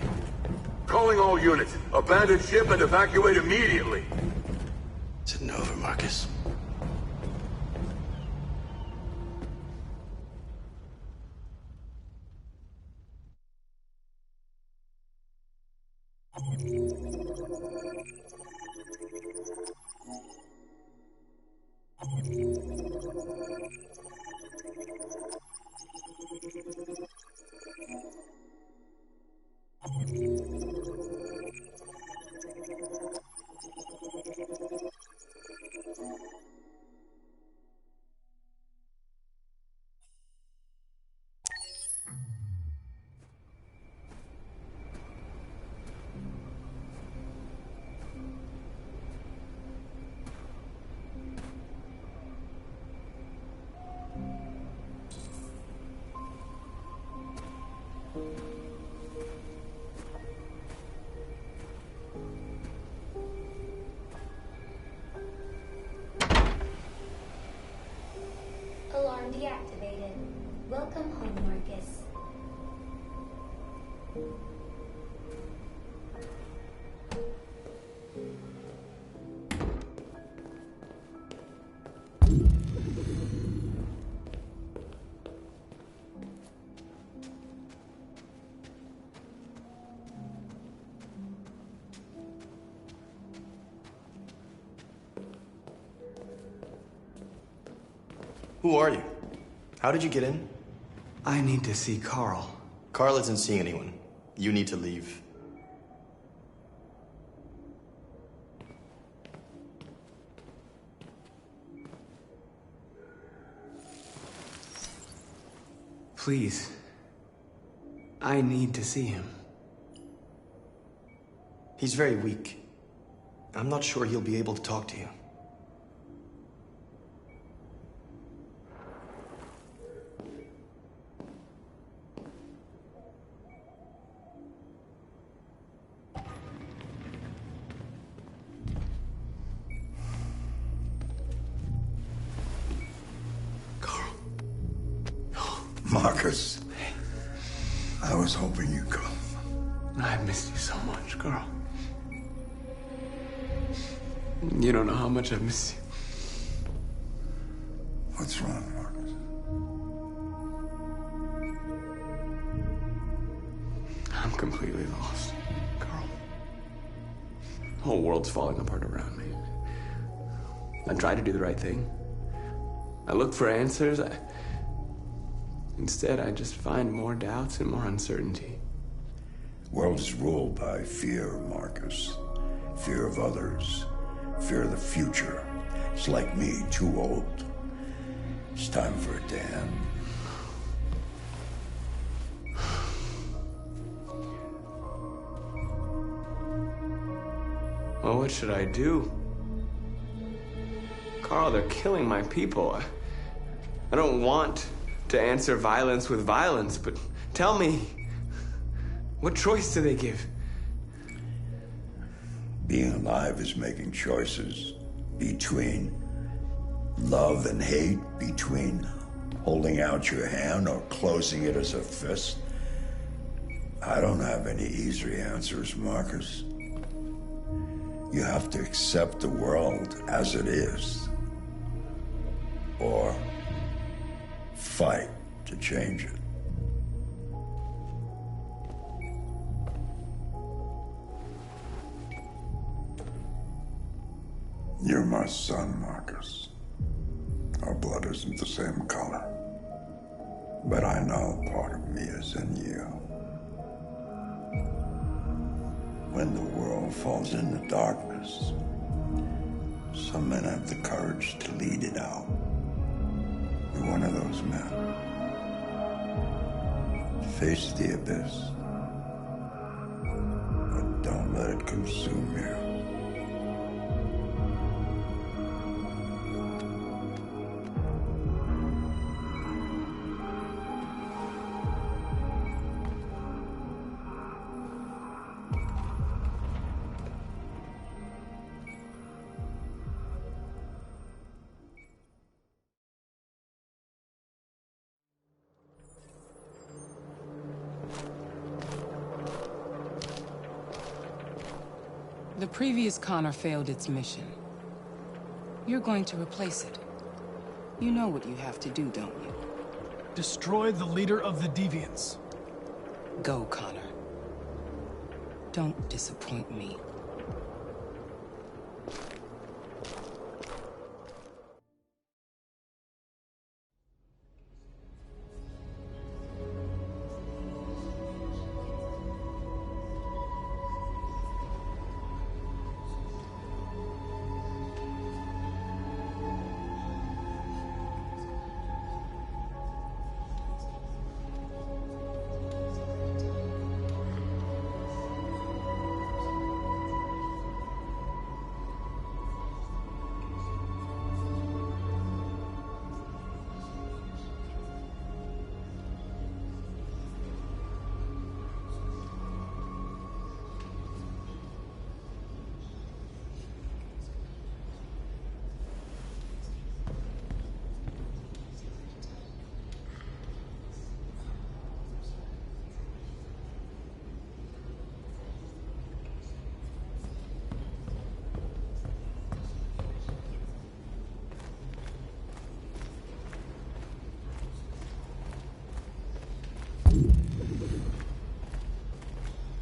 Calling all units. Abandon ship and evacuate immediately. Is it over, Marcus? Alarm deactivated. Welcome home, Marcus. Who are you? How did you get in? I need to see Carl. Carl isn't seeing anyone. You need to leave. Please. I need to see him. He's very weak. I'm not sure he'll be able to talk to you. Marcus, I was hoping you'd come. I missed you so much, girl. You don't know how much I miss you. What's wrong, Marcus? I'm completely lost, Carl. The whole world's falling apart around me. I tried to do the right thing. I looked for answers. Instead, I just find more doubts and more uncertainty. World is ruled by fear, Marcus. Fear of others. Fear of the future. It's like me, too old. It's time for a dam. Well, what should I do? Carl, they're killing my people. I don't want to answer violence with violence, but tell me What choice do they give? Being alive is making choices between love and hate, between holding out your hand or closing it as a fist. I don't have any easy answers, Marcus. You have to accept the world as it is, or fight to change it. You're my son, Marcus. Our blood isn't the same color. But I know part of me is in you. When the world falls into darkness, some men have the courage to lead it out. You're one of those men. Face the abyss, but don't let it consume you. The previous Connor failed its mission. You're going to replace it. You know what you have to do, don't you? Destroy the leader of the Deviants. Go, Connor. Don't disappoint me.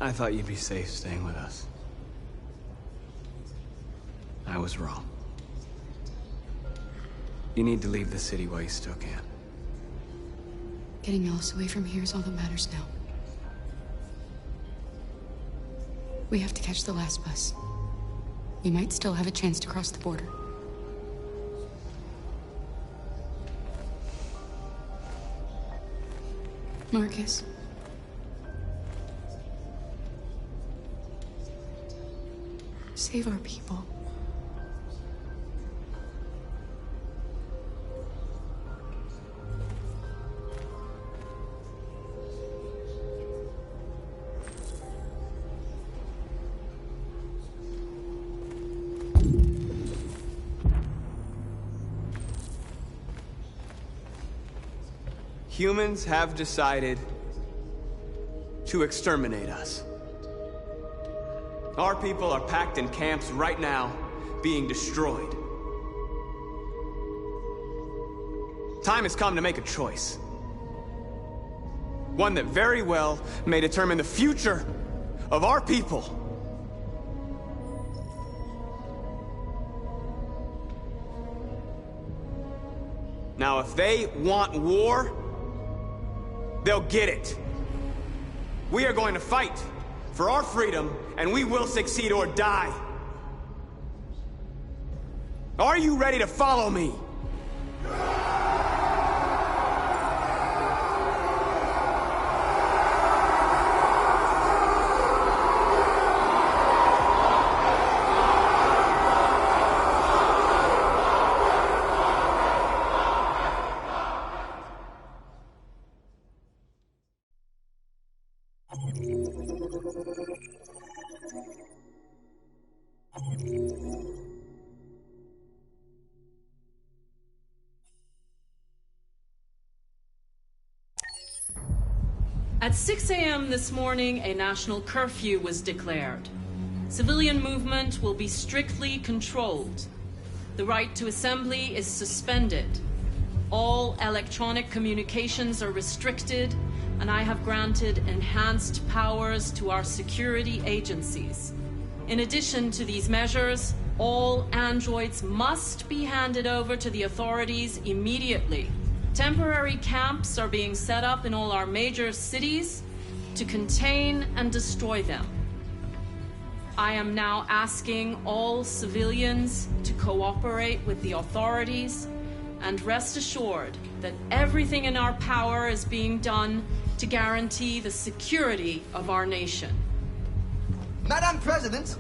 I thought you'd be safe staying with us. I was wrong. You need to leave the city while you still can. Getting Alice away from here is all that matters now. We have to catch the last bus. We might still have a chance to cross the border. Marcus. Save our people. Humans have decided to exterminate us. Our people are packed in camps right now, being destroyed. Time has come to make a choice. One that very well may determine the future of our people. Now, if they want war, they'll get it. We are going to fight for our freedom, and we will succeed or die. Are you ready to follow me? At 6 a.m. this morning, a national curfew was declared. Civilian movement will be strictly controlled. The right to assembly is suspended. All electronic communications are restricted, and I have granted enhanced powers to our security agencies. In addition to these measures, all androids must be handed over to the authorities immediately. Temporary camps are being set up in all our major cities to contain and destroy them. I am now asking all civilians to cooperate with the authorities and rest assured that everything in our power is being done to guarantee the security of our nation. Madam President!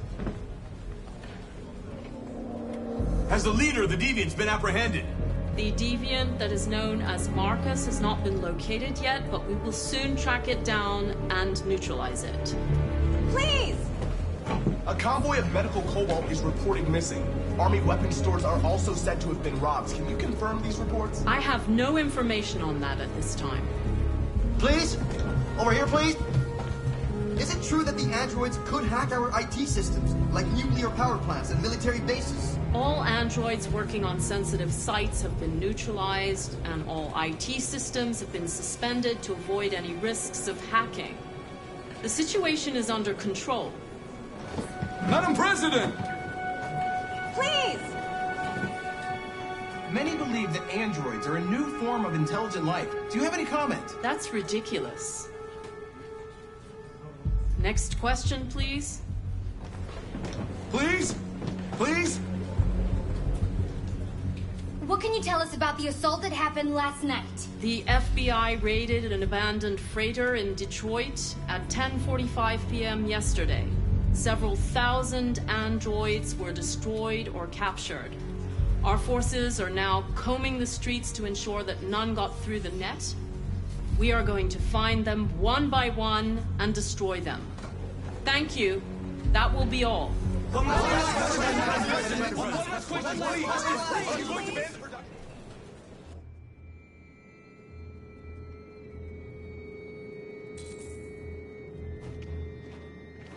Has the leader of the Deviants been apprehended? The deviant that is known as Marcus has not been located yet, but we will soon track it down and neutralize it. Please! A convoy of medical cobalt is reported missing. Army weapon stores are also said to have been robbed. Can you confirm these reports? I have no information on that at this time. Please? Over here, please? Is it true that the androids could hack our IT systems, like nuclear power plants and military bases? All androids working on sensitive sites have been neutralized, and all IT systems have been suspended to avoid any risks of hacking. The situation is under control. Madam President! Please! Many believe that androids are a new form of intelligent life. Do you have any comment? That's ridiculous. Next question, please. Please? Please? What can you tell us about the assault that happened last night? The FBI raided an abandoned freighter in Detroit at 10:45 p.m. yesterday. Several thousand androids were destroyed or captured. Our forces are now combing the streets to ensure that none got through the net. We are going to find them one by one and destroy them. Thank you. That will be all.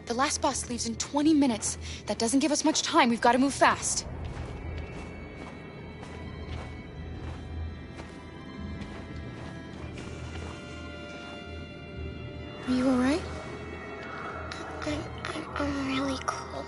The last bus leaves in 20 minutes. That doesn't give us much time. We've got to move fast. Are you all right? I'm really cold.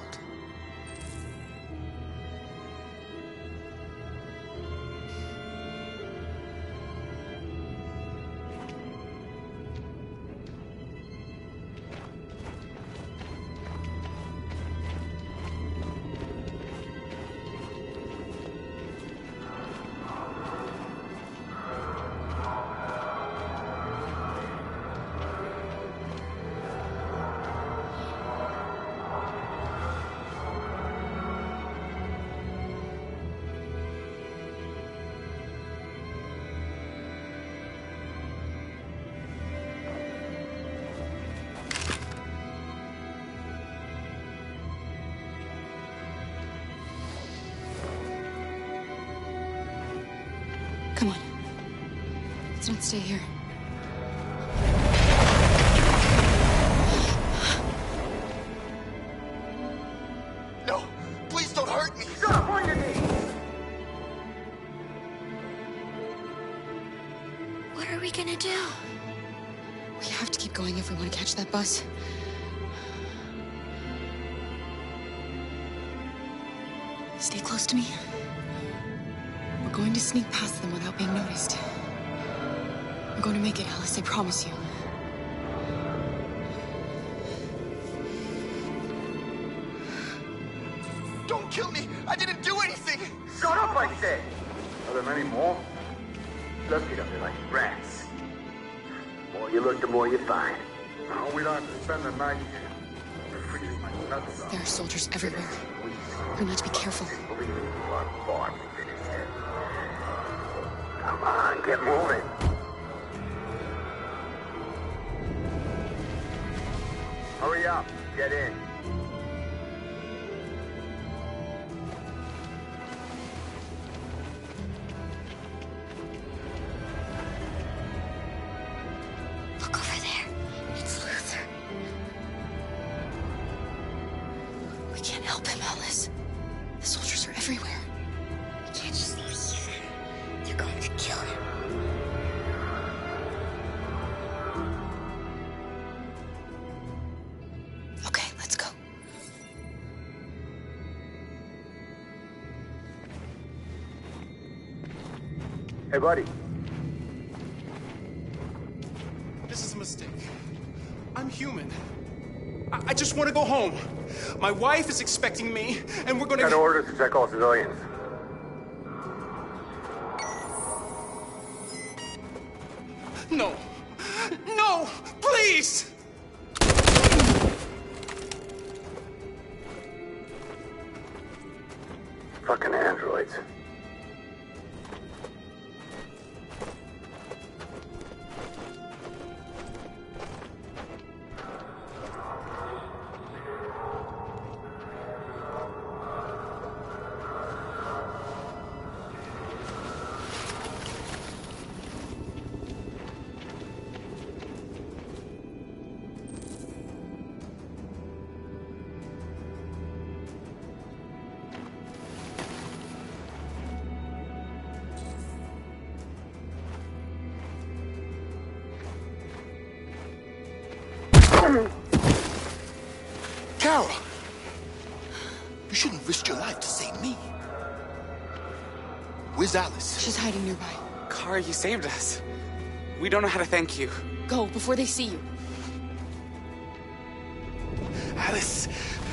Come on. Let's not stay here. No! Please don't hurt me! Stop on your knees! What are we gonna do? We have to keep going if we want to catch that bus. Stay close to me. We're going to sneak past them without being noticed. We're going to make it, Alice, I promise you. Don't kill me! I didn't do anything! Shut up, I said! Are there many more? Look at them, they're like rats. The more you look, the more you find. No, we don't have to spend the night here. They're freezing my nuts off. There are soldiers everywhere. We need to be careful. Come on, get moving. Hurry up. Get in. Look over there. It's Luther. We can't help him, Alice. The soldiers are everywhere. We can't just leave him. They're going to kill him. Okay, let's go. Hey, buddy. This is a mistake. I'm human. I just want to go home. My wife is expecting me, and we're gonna... Got orders to check all civilians. No! No! Please! Fucking androids. Kara! You shouldn't risk your life to save me. Where's Alice? She's hiding nearby. Kara, you saved us. We don't know how to thank you. Go, before they see you. Alice!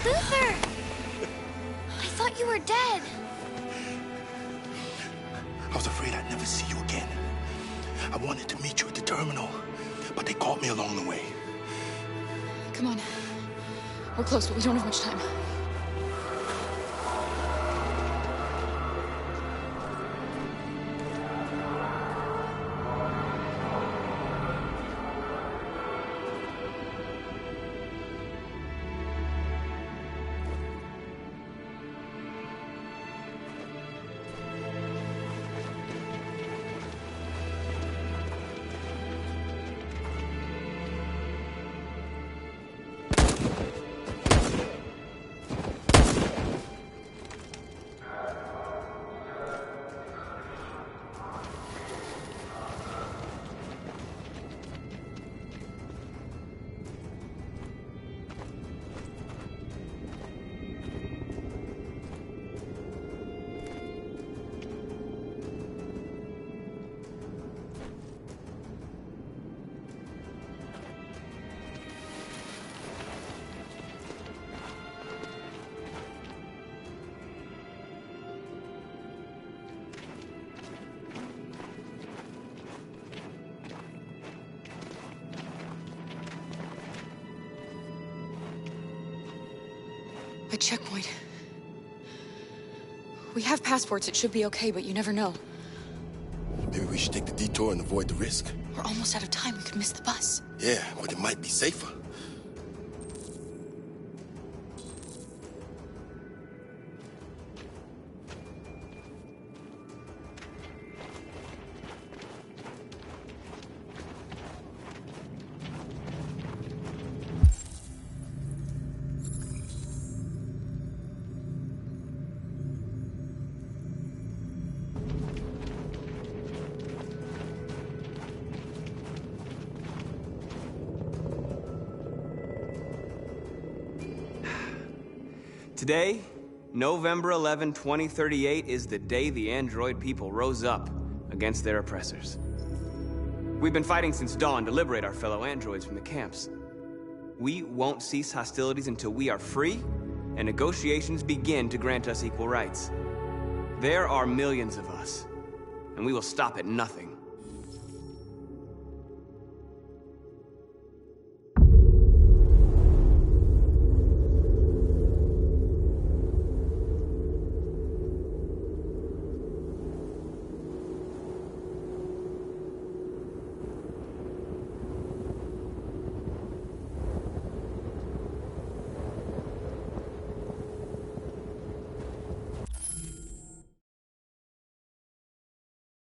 Luther! I thought you were dead. I was afraid I'd never see you again. I wanted to meet you at the terminal, but they caught me along the way. Come on. We're close, but we don't have much time. A checkpoint. We have passports, it should be okay, but you never know. Maybe we should take the detour and avoid the risk. We're almost out of time, we could miss the bus. Yeah, but it might be safer. Today, November 11, 2038, is the day the android people rose up against their oppressors. We've been fighting since dawn to liberate our fellow androids from the camps. We won't cease hostilities until we are free and negotiations begin to grant us equal rights. There are millions of us, and we will stop at nothing